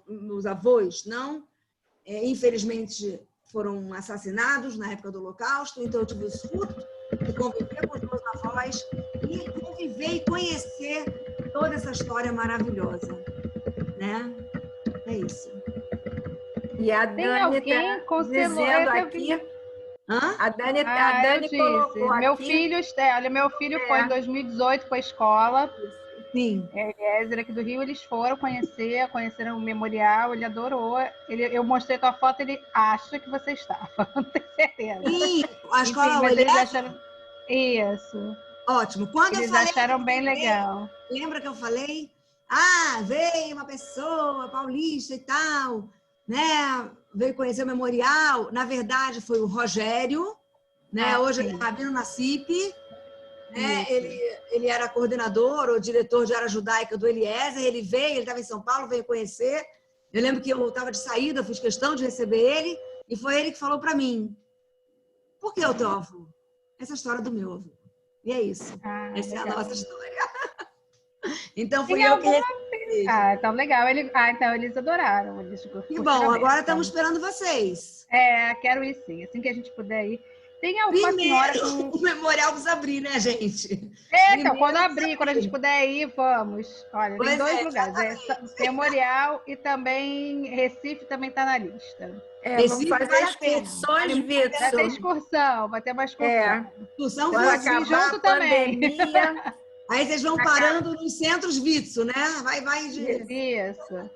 meus avós não. Infelizmente, foram assassinados na época do Holocausto, então eu tive o surto de conviver com os meus avós e conviver e conhecer toda essa história maravilhosa. Né? É isso. E a Dani está dizendo aqui... A Dani colocou meu aqui... filho, olha, meu filho foi em 2018 para a escola Sim. Eliezer aqui do Rio, eles foram conheceram o memorial, ele adorou. Eu mostrei tua foto, ele acha que você estava, não tenho certeza. Sim, a escola mas eles Eliezer? acharam... Isso. Ótimo. Quando Eles eu falei, acharam bem legal. lembra que eu falei? Veio uma pessoa paulista e tal, né? Veio conhecer o memorial. Na verdade, foi o Rogério, né? Hoje ele é rabino na CIP. Né? Ele era coordenador ou diretor de área judaica do Eliezer. Ele veio, ele estava em São Paulo, veio conhecer. Eu lembro que eu estava de saída, fiz questão de receber ele, e foi ele que falou para mim: por que o teu avô? Essa é a história do meu avô. E é isso. Essa legal. É a nossa história. Então, fui eu que recebi. Então, legal. Então, eles adoraram. Que bom, agora estamos esperando vocês. Quero ir sim. Assim que a gente puder ir. Tem alguma senhora com... O memorial precisa abrir, né, gente? Então, quando a gente puder ir, vamos. Olha, tem dois lugares. Memorial e também Recife também está na lista. Vamos fazer excursões, Vitor. Vai ter excursão, vai ter uma excursão. Excursão vai acabar junto também. Aí vocês vão parando nos centros Vitsu, né? Vai de... Isso.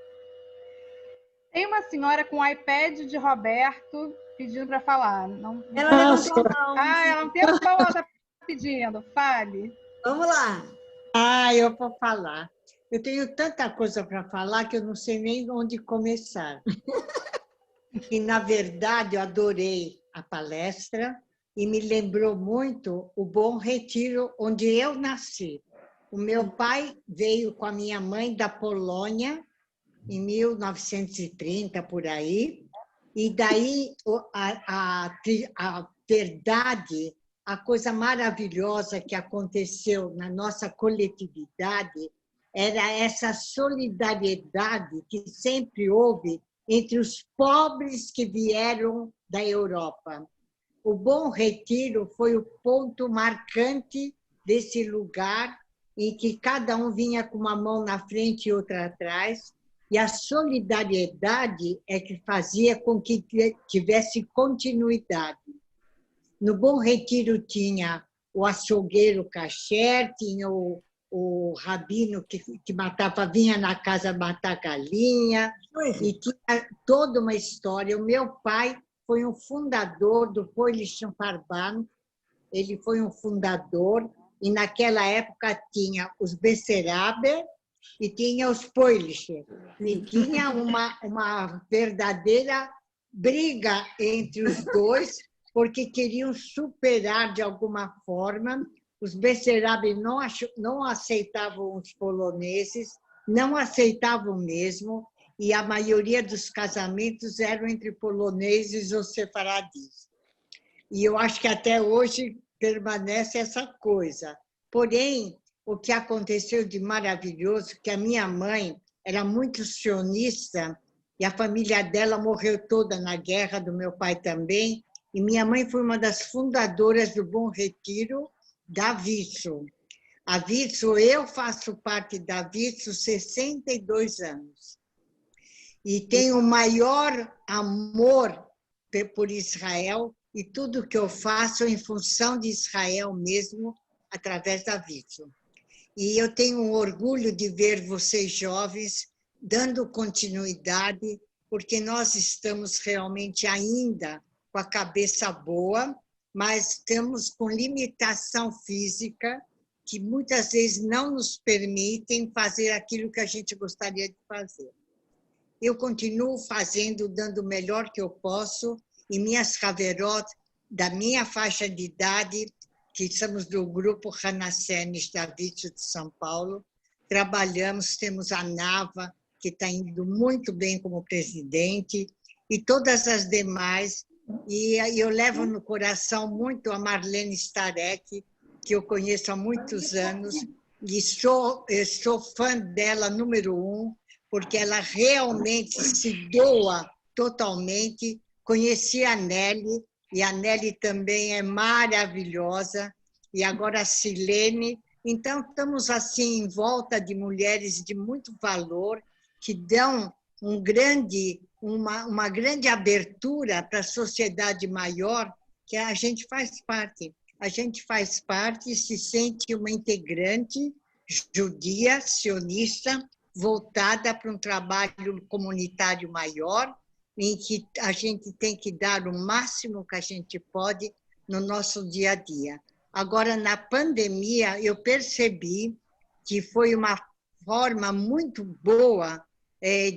Tem uma senhora com o iPad de Roberto pedindo para falar. Não... Ela levantou a mão. Ela não tem o qual ela está pedindo. Fale. Vamos lá. Eu vou falar. Eu tenho tanta coisa para falar que eu não sei nem onde começar. E, na verdade, eu adorei a palestra e me lembrou muito o Bom Retiro, onde eu nasci. O meu pai veio com a minha mãe da Polônia, em 1930, por aí, e daí a verdade, a coisa maravilhosa que aconteceu na nossa coletividade era essa solidariedade que sempre houve entre os pobres que vieram da Europa. O Bom Retiro foi o ponto marcante desse lugar em que cada um vinha com uma mão na frente e outra atrás, e a solidariedade é que fazia com que tivesse continuidade. No Bom Retiro tinha o açougueiro kasher, tinha o rabino que vinha na casa matar galinha, e tinha toda uma história. O meu pai foi um fundador do Poilichen Farban, ele foi um fundador, e naquela época tinha os Besseraber e tinha os Poilichen. E tinha uma verdadeira briga entre os dois, porque queriam superar de alguma forma. Os Besseraber não aceitavam os poloneses, não aceitavam mesmo, e a maioria dos casamentos eram entre poloneses ou sefaradis. E eu acho que até hoje permanece essa coisa. Porém, o que aconteceu de maravilhoso, que a minha mãe era muito sionista, e a família dela morreu toda na guerra, do meu pai também, e minha mãe foi uma das fundadoras do Bom Retiro, da Vitsu. A Vitsu, eu faço parte da Vitsu 62 anos. E tenho o maior amor por Israel, e tudo que eu faço em função de Israel mesmo, através da Vitsu. E eu tenho um orgulho de ver vocês jovens dando continuidade, porque nós estamos realmente ainda com a cabeça boa, mas estamos com limitação física que muitas vezes não nos permitem fazer aquilo que a gente gostaria de fazer. Eu continuo fazendo, dando o melhor que eu posso, e minhas Haverot, da minha faixa de idade, que somos do grupo Hanasenes da Vitsu de São Paulo, trabalhamos, temos a Nava, que está indo muito bem como presidente, e todas as demais. E eu levo no coração muito a Marlene Starek, que eu conheço há muitos anos, e sou fã dela, número 1, porque ela realmente se doa totalmente. Conheci a Nelly, e a Nelly também é maravilhosa, e agora a Silene. Então, estamos assim em volta de mulheres de muito valor, que dão uma grande abertura para a sociedade maior, que a gente faz parte. A gente faz parte e se sente uma integrante judia, sionista, voltada para um trabalho comunitário maior, em que a gente tem que dar o máximo que a gente pode no nosso dia a dia. Agora, na pandemia, eu percebi que foi uma forma muito boa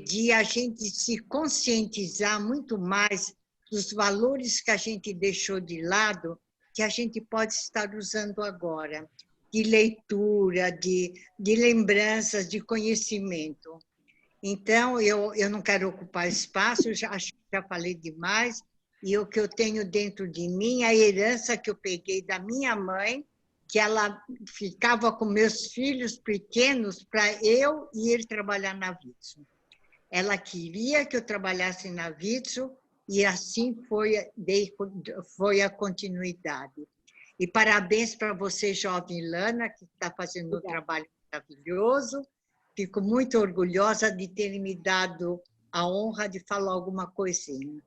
de a gente se conscientizar muito mais dos valores que a gente deixou de lado, que a gente pode estar usando agora, de leitura, de lembranças, de conhecimento. Então, eu não quero ocupar espaço, acho que já falei demais, e o que eu tenho dentro de mim, a herança que eu peguei da minha mãe, que ela ficava com meus filhos pequenos para eu ir trabalhar na Vitsu. Ela queria que eu trabalhasse na Vitsu e assim foi a continuidade. E parabéns para você, jovem Lana, que está fazendo um trabalho maravilhoso. Fico muito orgulhosa de ter me dado a honra de falar alguma coisinha.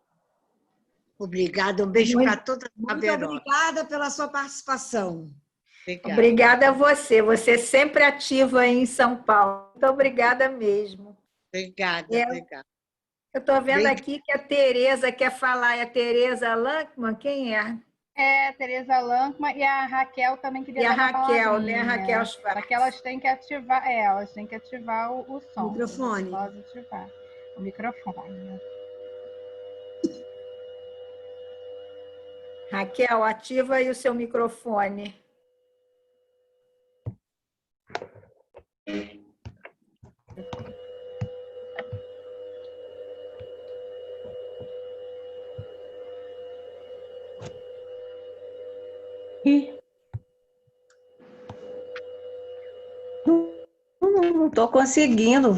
Obrigada, um beijo para todas. Muito obrigada pela sua participação. Obrigada. Obrigada a você. Você é sempre ativa aí em São Paulo. Muito obrigada mesmo. Obrigada, obrigada. Eu estou vendo aqui que a Tereza quer falar. É a Tereza Lankman? Quem é? É, a Tereza Lankman e a Raquel também queria dar uma Raquel, né? A palavrinha. Raquel Schwartz. Só que elas têm que ativar, elas têm que ativar o som. O microfone. Elas ativar o microfone. Raquel, ativa aí o seu microfone. Não estou conseguindo.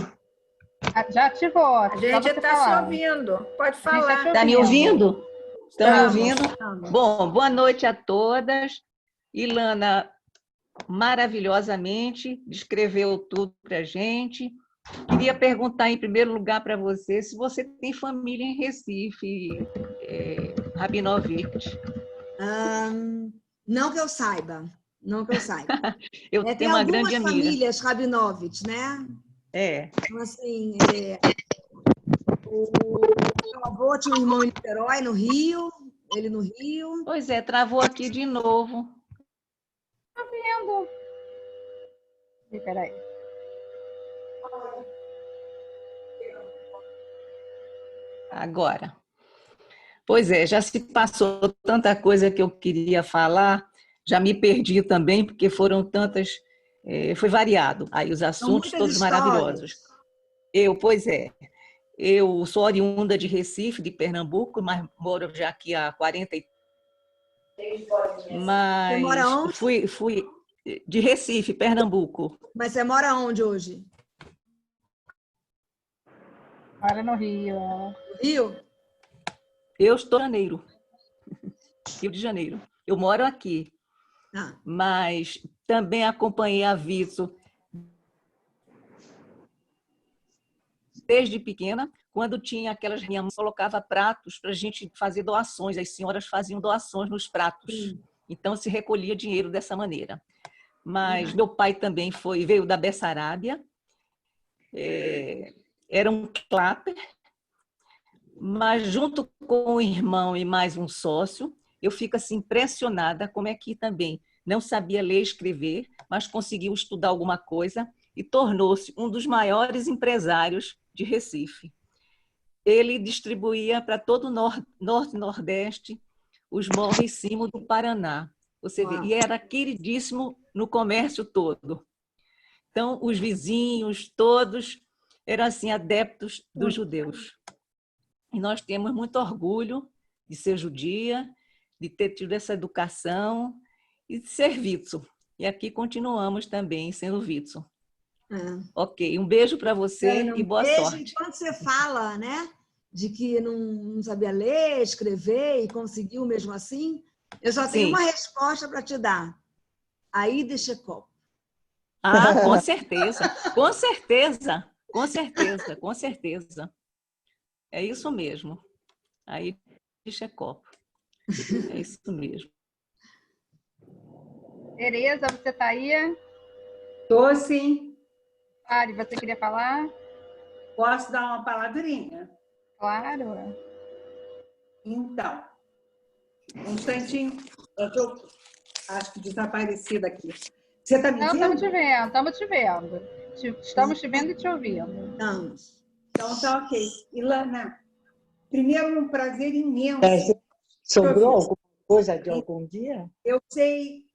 Já ativou. A gente está se ouvindo. Pode falar. Está me ouvindo? Estão me ouvindo? Bom, boa noite a todas. Ilana, maravilhosamente, descreveu tudo para a gente. Queria perguntar, em primeiro lugar, para você, se você tem família em Recife, Rabinovich. Não que eu saiba. Não que eu saiba. Eu tenho uma grande amiga. Tem algumas famílias Rabinovich, né? Então, assim, o meu avô tinha um irmão em Niterói, no Rio, ele no Rio. Pois é, travou aqui de novo. Tá vendo? Espera aí. Agora. Pois é, já se passou tanta coisa que eu queria falar, já me perdi também, porque foram tantas... foi variado, aí os assuntos todos maravilhosos. Pois é, eu sou oriunda de Recife, de Pernambuco, mas moro já aqui há 43 anos. Mas você mora onde? Fui de Recife, Pernambuco. Mas você mora onde hoje? Mora no Rio. Rio? Eu estou em Janeiro, Rio de Janeiro. Eu moro aqui, mas também acompanhei a Vitsu desde pequena, quando tinha aquelas... Minha mãe colocava pratos para a gente fazer doações, as senhoras faziam doações nos pratos. Então, se recolhia dinheiro dessa maneira. Mas meu pai também veio da Bessarábia, era um clapper, mas junto com o irmão e mais um sócio, eu fico assim impressionada como é que também não sabia ler e escrever, mas conseguiu estudar alguma coisa e tornou-se um dos maiores empresários de Recife. Ele distribuía para todo o norte e nordeste os morros do Paraná. Você vê, e era queridíssimo no comércio todo. Então, os vizinhos todos eram assim adeptos dos judeus. E nós temos muito orgulho de ser judia, de ter tido essa educação e de ser Vitsu. E aqui continuamos também sendo Vitsu. Ok, um beijo para você e boa sorte. E quando você fala, né, de que não sabia ler, escrever e conseguiu mesmo assim, eu só tenho uma resposta para te dar. Aida Chekhov. Com certeza, com certeza, com certeza, com certeza. É isso mesmo. Aida Chekhov. É isso mesmo. Tereza, você está aí? Estou sim. Mari, você queria falar? Posso dar uma palavrinha? Claro. Então, um instantinho. Eu estou, acho que desaparecida aqui. Você está me vendo? Estamos te vendo, estamos te vendo. Estamos te vendo e te ouvindo. Estamos. Então, tá ok. Ilana, primeiro, um prazer imenso. Sobrou alguma coisa de algum dia? Eu sei,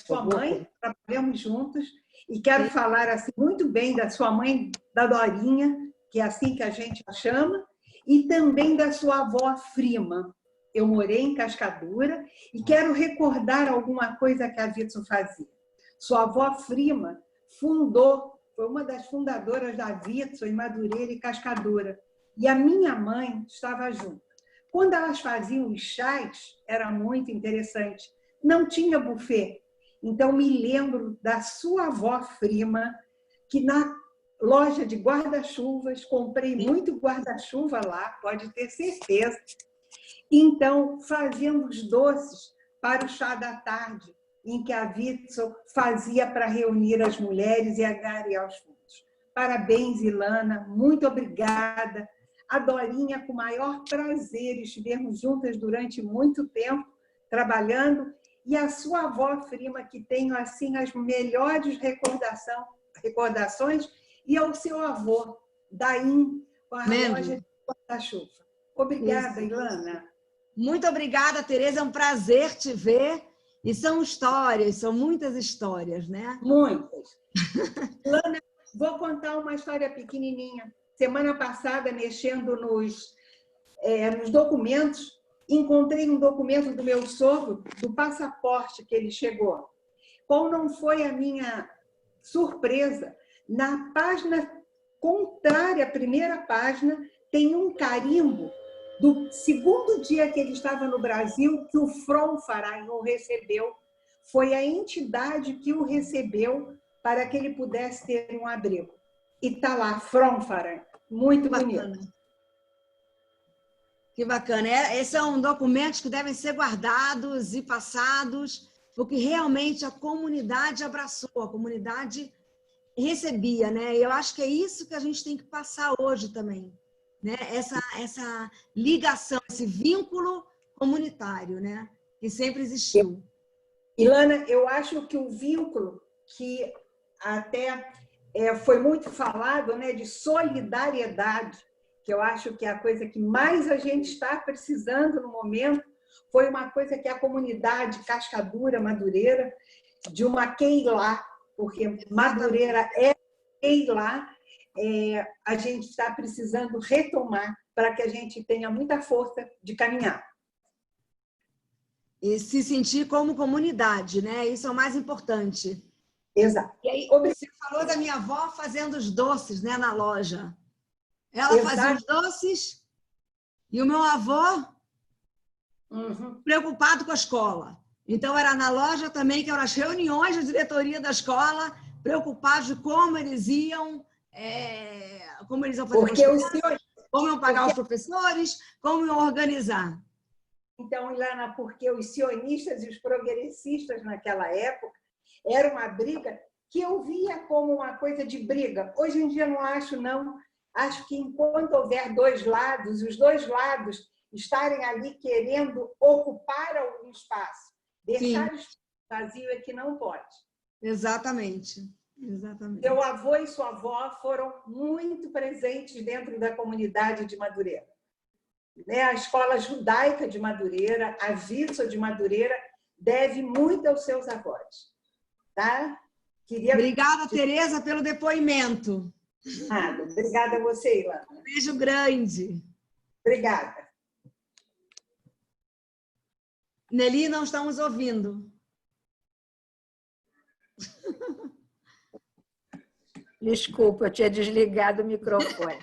sua mãe, trabalhamos juntos, e quero falar assim, muito bem da sua mãe, da Dorinha, que é assim que a gente a chama, e também da sua avó Frima. Eu morei em Cascadura e quero recordar alguma coisa que a Vitsu fazia. Sua avó Frima foi uma das fundadoras da Vitsu em Madureira e Cascadura. E a minha mãe estava junto. Quando elas faziam os chás, era muito interessante. Não tinha buffet. Então, me lembro da sua avó Frima, que na loja de guarda-chuvas, comprei muito guarda-chuva lá, pode ter certeza. Então, fazíamos doces para o chá da tarde, em que a Vitsu fazia para reunir as mulheres e angariar os fundos. Parabéns, Ilana, muito obrigada. A Dorinha, com o maior prazer, estivemos juntas durante muito tempo, trabalhando, e a sua avó Frima, que tenho assim as melhores recordações, e ao seu avô, Daim, com a loja de guarda-chuva. Obrigada, Ilana. Muito obrigada, Tereza. É um prazer te ver. E são histórias, são muitas histórias, né? Muitas. Ilana, vou contar uma história pequenininha. Semana passada, mexendo nos documentos, encontrei um documento do meu sogro, do passaporte que ele chegou. Qual não foi a minha surpresa? Na página contrária, a primeira página, tem um carimbo do segundo dia que ele estava no Brasil, que o Fromfarain o recebeu. Foi a entidade que o recebeu para que ele pudesse ter um abrigo. E está lá, Fromfarain. Muito bonito. Que bacana. Esses são documentos que devem ser guardados e passados, porque realmente a comunidade abraçou, a comunidade recebia, né? E eu acho que é isso que a gente tem que passar hoje também, né? Essa ligação, esse vínculo comunitário, né? Que sempre existiu. Ilana, eu acho que o vínculo que até foi muito falado, né, de solidariedade, que eu acho que é a coisa que mais a gente está precisando no momento, foi uma coisa que a comunidade Cascadura, Madureira, de uma Keilá, porque Madureira é Keilá, a gente está precisando retomar para que a gente tenha muita força de caminhar. E se sentir como comunidade, né? Isso é o mais importante. Exato. E aí, você falou da minha avó fazendo os doces, né, na loja. Ela fazia os doces e o meu avô preocupado com a escola. Então, era na loja também, que eram as reuniões da diretoria da escola, preocupados de como eles iam fazer como iam pagar os professores, como iam organizar. Então, Ilana, porque os sionistas e os progressistas naquela época era uma briga que eu via como uma coisa de briga. Hoje em dia não acho, não. Acho que enquanto houver dois lados, os dois lados estarem ali querendo ocupar algum espaço, deixar o espaço vazio é que não pode. Exatamente. Exatamente. Seu avô e sua avó foram muito presentes dentro da comunidade de Madureira. A Escola Judaica de Madureira, a Vitsu de Madureira, deve muito aos seus avós. Tá? Obrigada, Tereza, pelo depoimento. Nada. Obrigada a você, Ilana. Um beijo grande. Obrigada. Nelly, não estamos ouvindo. Desculpa, eu tinha desligado o microfone.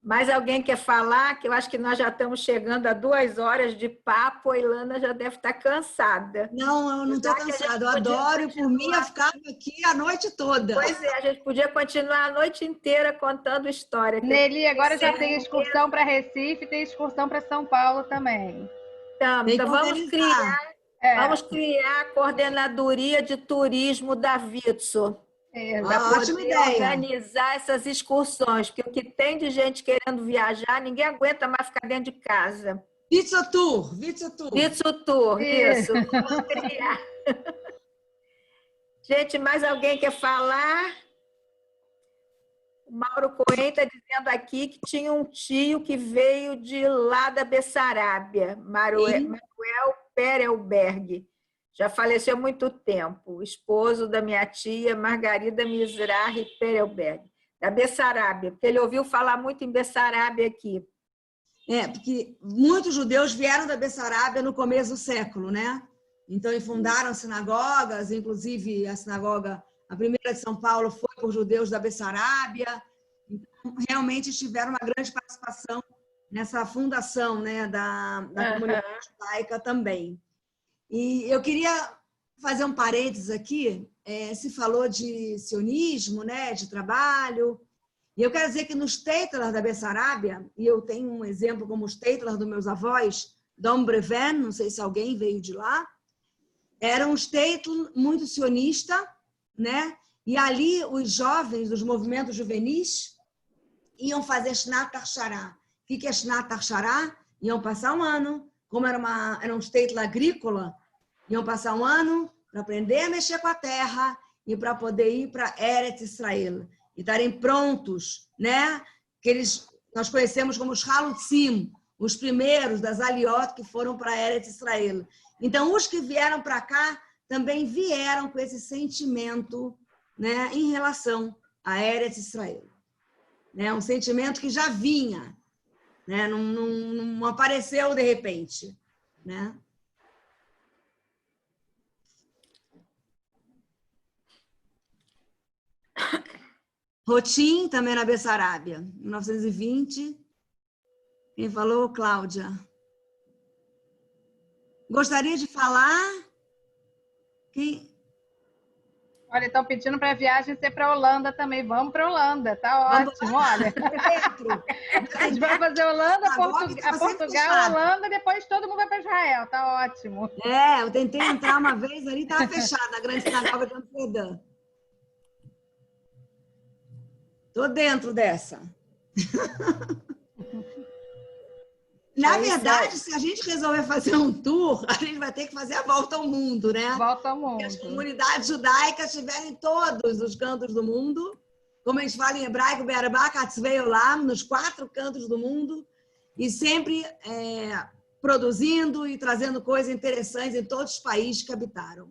Mais alguém quer falar? Que eu acho que nós já estamos chegando a 2 horas de papo. A Ilana já deve estar cansada. Não, eu não estou cansada. Eu adoro, e por mim eu ficava aqui a noite toda. Pois é, a gente podia continuar a noite inteira contando história. Nelly, agora já tem excursão para Recife e tem excursão para São Paulo também. Então vamos criar Vamos criar a coordenadoria de turismo da Vitso. Ótima ideia. Organizar essas excursões, porque o que tem de gente querendo viajar, ninguém aguenta mais ficar dentro de casa. Vitso Tour. Vitso Tour, isso. Vamos criar. Gente, mais alguém quer falar? O Mauro Cohen está dizendo aqui que tinha um tio que veio de lá da Bessarábia, Manuel Perelberg. Já faleceu há muito tempo. O esposo da minha tia, Margarida Mizrahi Perelberg, da Bessarábia, porque ele ouviu falar muito em Bessarábia aqui. Porque muitos judeus vieram da Bessarábia no começo do século, né? Então, eles fundaram sinagogas, inclusive a sinagoga, a primeira de São Paulo, foi por judeus da Bessarábia. Então, realmente tiveram uma grande participação nessa fundação, né, da comunidade judaica também. E eu queria fazer um parênteses aqui. Se falou de sionismo, né, de trabalho. E eu quero dizer que nos Teitlers da Bessarábia, e eu tenho um exemplo como os Teitlers dos meus avós, Dom Breven, não sei se alguém veio de lá, eram os Teitlers muito sionistas, né? E ali os jovens dos movimentos juvenis iam fazer Shnat Achshara. O que é Shnat Achshara? Iam passar um ano, como era um Teitlers agrícola, iam passar um ano para aprender a mexer com a terra e para poder ir para Eretz Israel. E estarem prontos, né? Que nós conhecemos como os Halutzim, os primeiros das Aliot que foram para Eretz Israel. Então, os que vieram para cá também vieram com esse sentimento, né, em relação a Eretz Israel. Né? Um sentimento que já vinha, né? Não apareceu de repente. Né? Rotim, também na Bessarábia, 1920. Quem falou? Cláudia. Gostaria de falar? Quem? Olha, estão pedindo para a viagem ser para a Holanda também. Vamos para a Holanda, tá ótimo, olha. A gente vai fazer Holanda, Portugal, Holanda, depois todo mundo vai para Israel, tá ótimo. Eu tentei entrar uma vez ali, estava fechada, a grande sinagoga de Amsterdã. Estou dentro dessa. Na verdade, se a gente resolver fazer um tour, a gente vai ter que fazer a volta ao mundo, né? Volta ao mundo. Porque as comunidades judaicas estiverem em todos os cantos do mundo, como a gente fala em hebraico, Be'arba Katzvei Olam, nos 4 cantos do mundo, e sempre produzindo e trazendo coisas interessantes em todos os países que habitaram.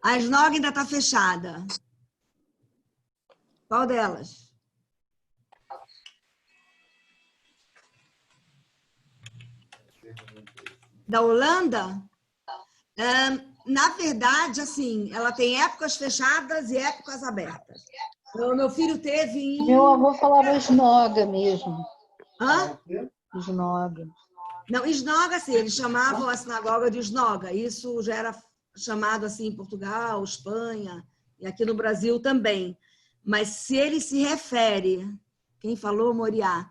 A Snog ainda está fechada. Qual delas? Da Holanda? Na verdade, assim, ela tem épocas fechadas e épocas abertas. O meu filho teve em... Meu avô falava Snoga mesmo. Hã? Snoga. Não, Snoga, assim, eles chamavam a sinagoga de Snoga. Isso já era chamado assim em Portugal, Espanha e aqui no Brasil também. Mas se ele se refere, quem falou, Moriá,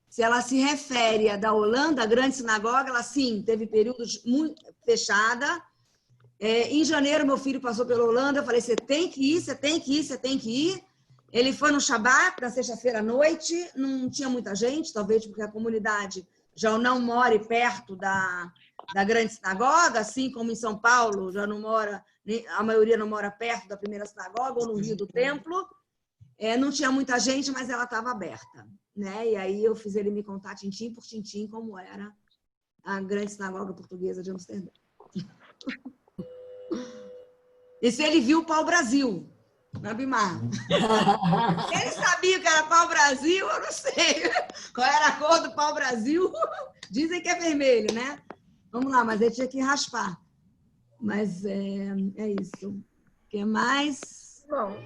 se ela se refere à da Holanda, a grande sinagoga, ela sim, teve períodos muito fechada. Em janeiro, meu filho passou pela Holanda, eu falei, você tem que ir, você tem que ir, você tem que ir. Ele foi no Shabat, na sexta-feira à noite, não tinha muita gente, talvez porque a comunidade já não mora perto da grande sinagoga, assim como em São Paulo, já não mora, a maioria não mora perto da primeira sinagoga ou no Rio do Templo. Não tinha muita gente, mas ela estava aberta. Né? E aí eu fiz ele me contar tintim por tintim como era a grande sinagoga portuguesa de Amsterdã. E se ele viu o pau-brasil na Bimar. Ele sabia que era pau-brasil, eu não sei qual era a cor do pau-brasil. Dizem que é vermelho, né? Vamos lá, mas ele tinha que raspar. Mas é isso. O que mais? Bom,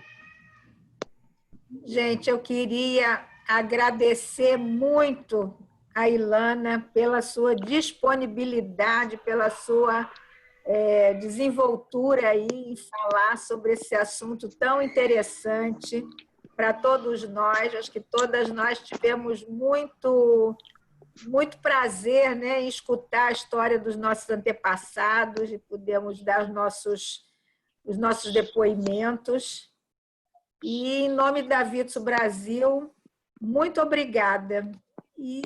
gente, eu queria agradecer muito a Ilana pela sua disponibilidade, pela sua desenvoltura aí em falar sobre esse assunto tão interessante para todos nós. Acho que todas nós tivemos muito muito prazer, né, em escutar a história dos nossos antepassados e podemos dar os nossos depoimentos. E, em nome da Vitsu Brasil, muito obrigada. E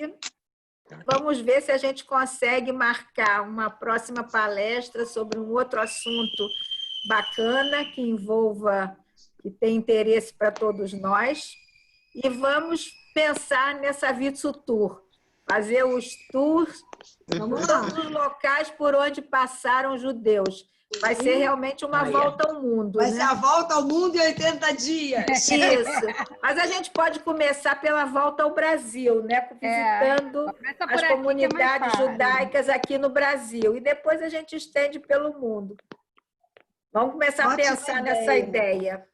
vamos ver se a gente consegue marcar uma próxima palestra sobre um outro assunto bacana, que envolva, que tem interesse para todos nós. E vamos pensar nessa Vitsu Tour, fazer os tours em todos os locais por onde passaram os judeus. Vai ser realmente uma volta ao mundo. Vai ser a volta ao mundo em 80 dias. Isso. Mas a gente pode começar pela volta ao Brasil, né? Visitando as comunidades judaicas aqui no Brasil. E depois a gente estende pelo mundo. Vamos começar a pensar nessa ideia.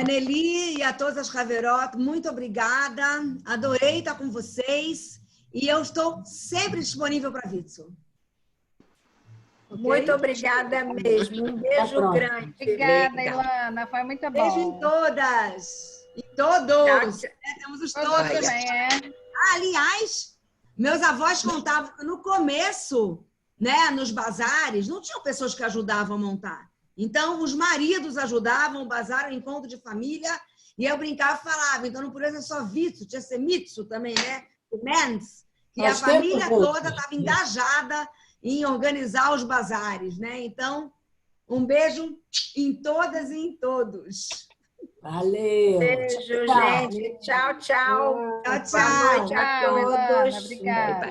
Nelly e a todas as Haverot, muito obrigada. Adorei estar com vocês. E eu estou sempre disponível para Vitsu. Muito obrigada mesmo. Um beijo grande. Obrigada, Ilana. Foi muito bom. Beijo em todas. E todos. Temos os todos. Aliás, meus avós contavam que no começo, né, nos bazares, não tinham pessoas que ajudavam a montar. Então, os maridos ajudavam, o bazar, o encontro de família, e eu brincava e falava, então não podia ser só Vitsu, tinha que ser Mitsu também, né? O Mens, que a família toda estava engajada em organizar os bazares, né? Então, um beijo em todas e em todos. Valeu. Beijo, gente. Tchau, tchau. Tchau, tchau. Boa noite a todos. Obrigada.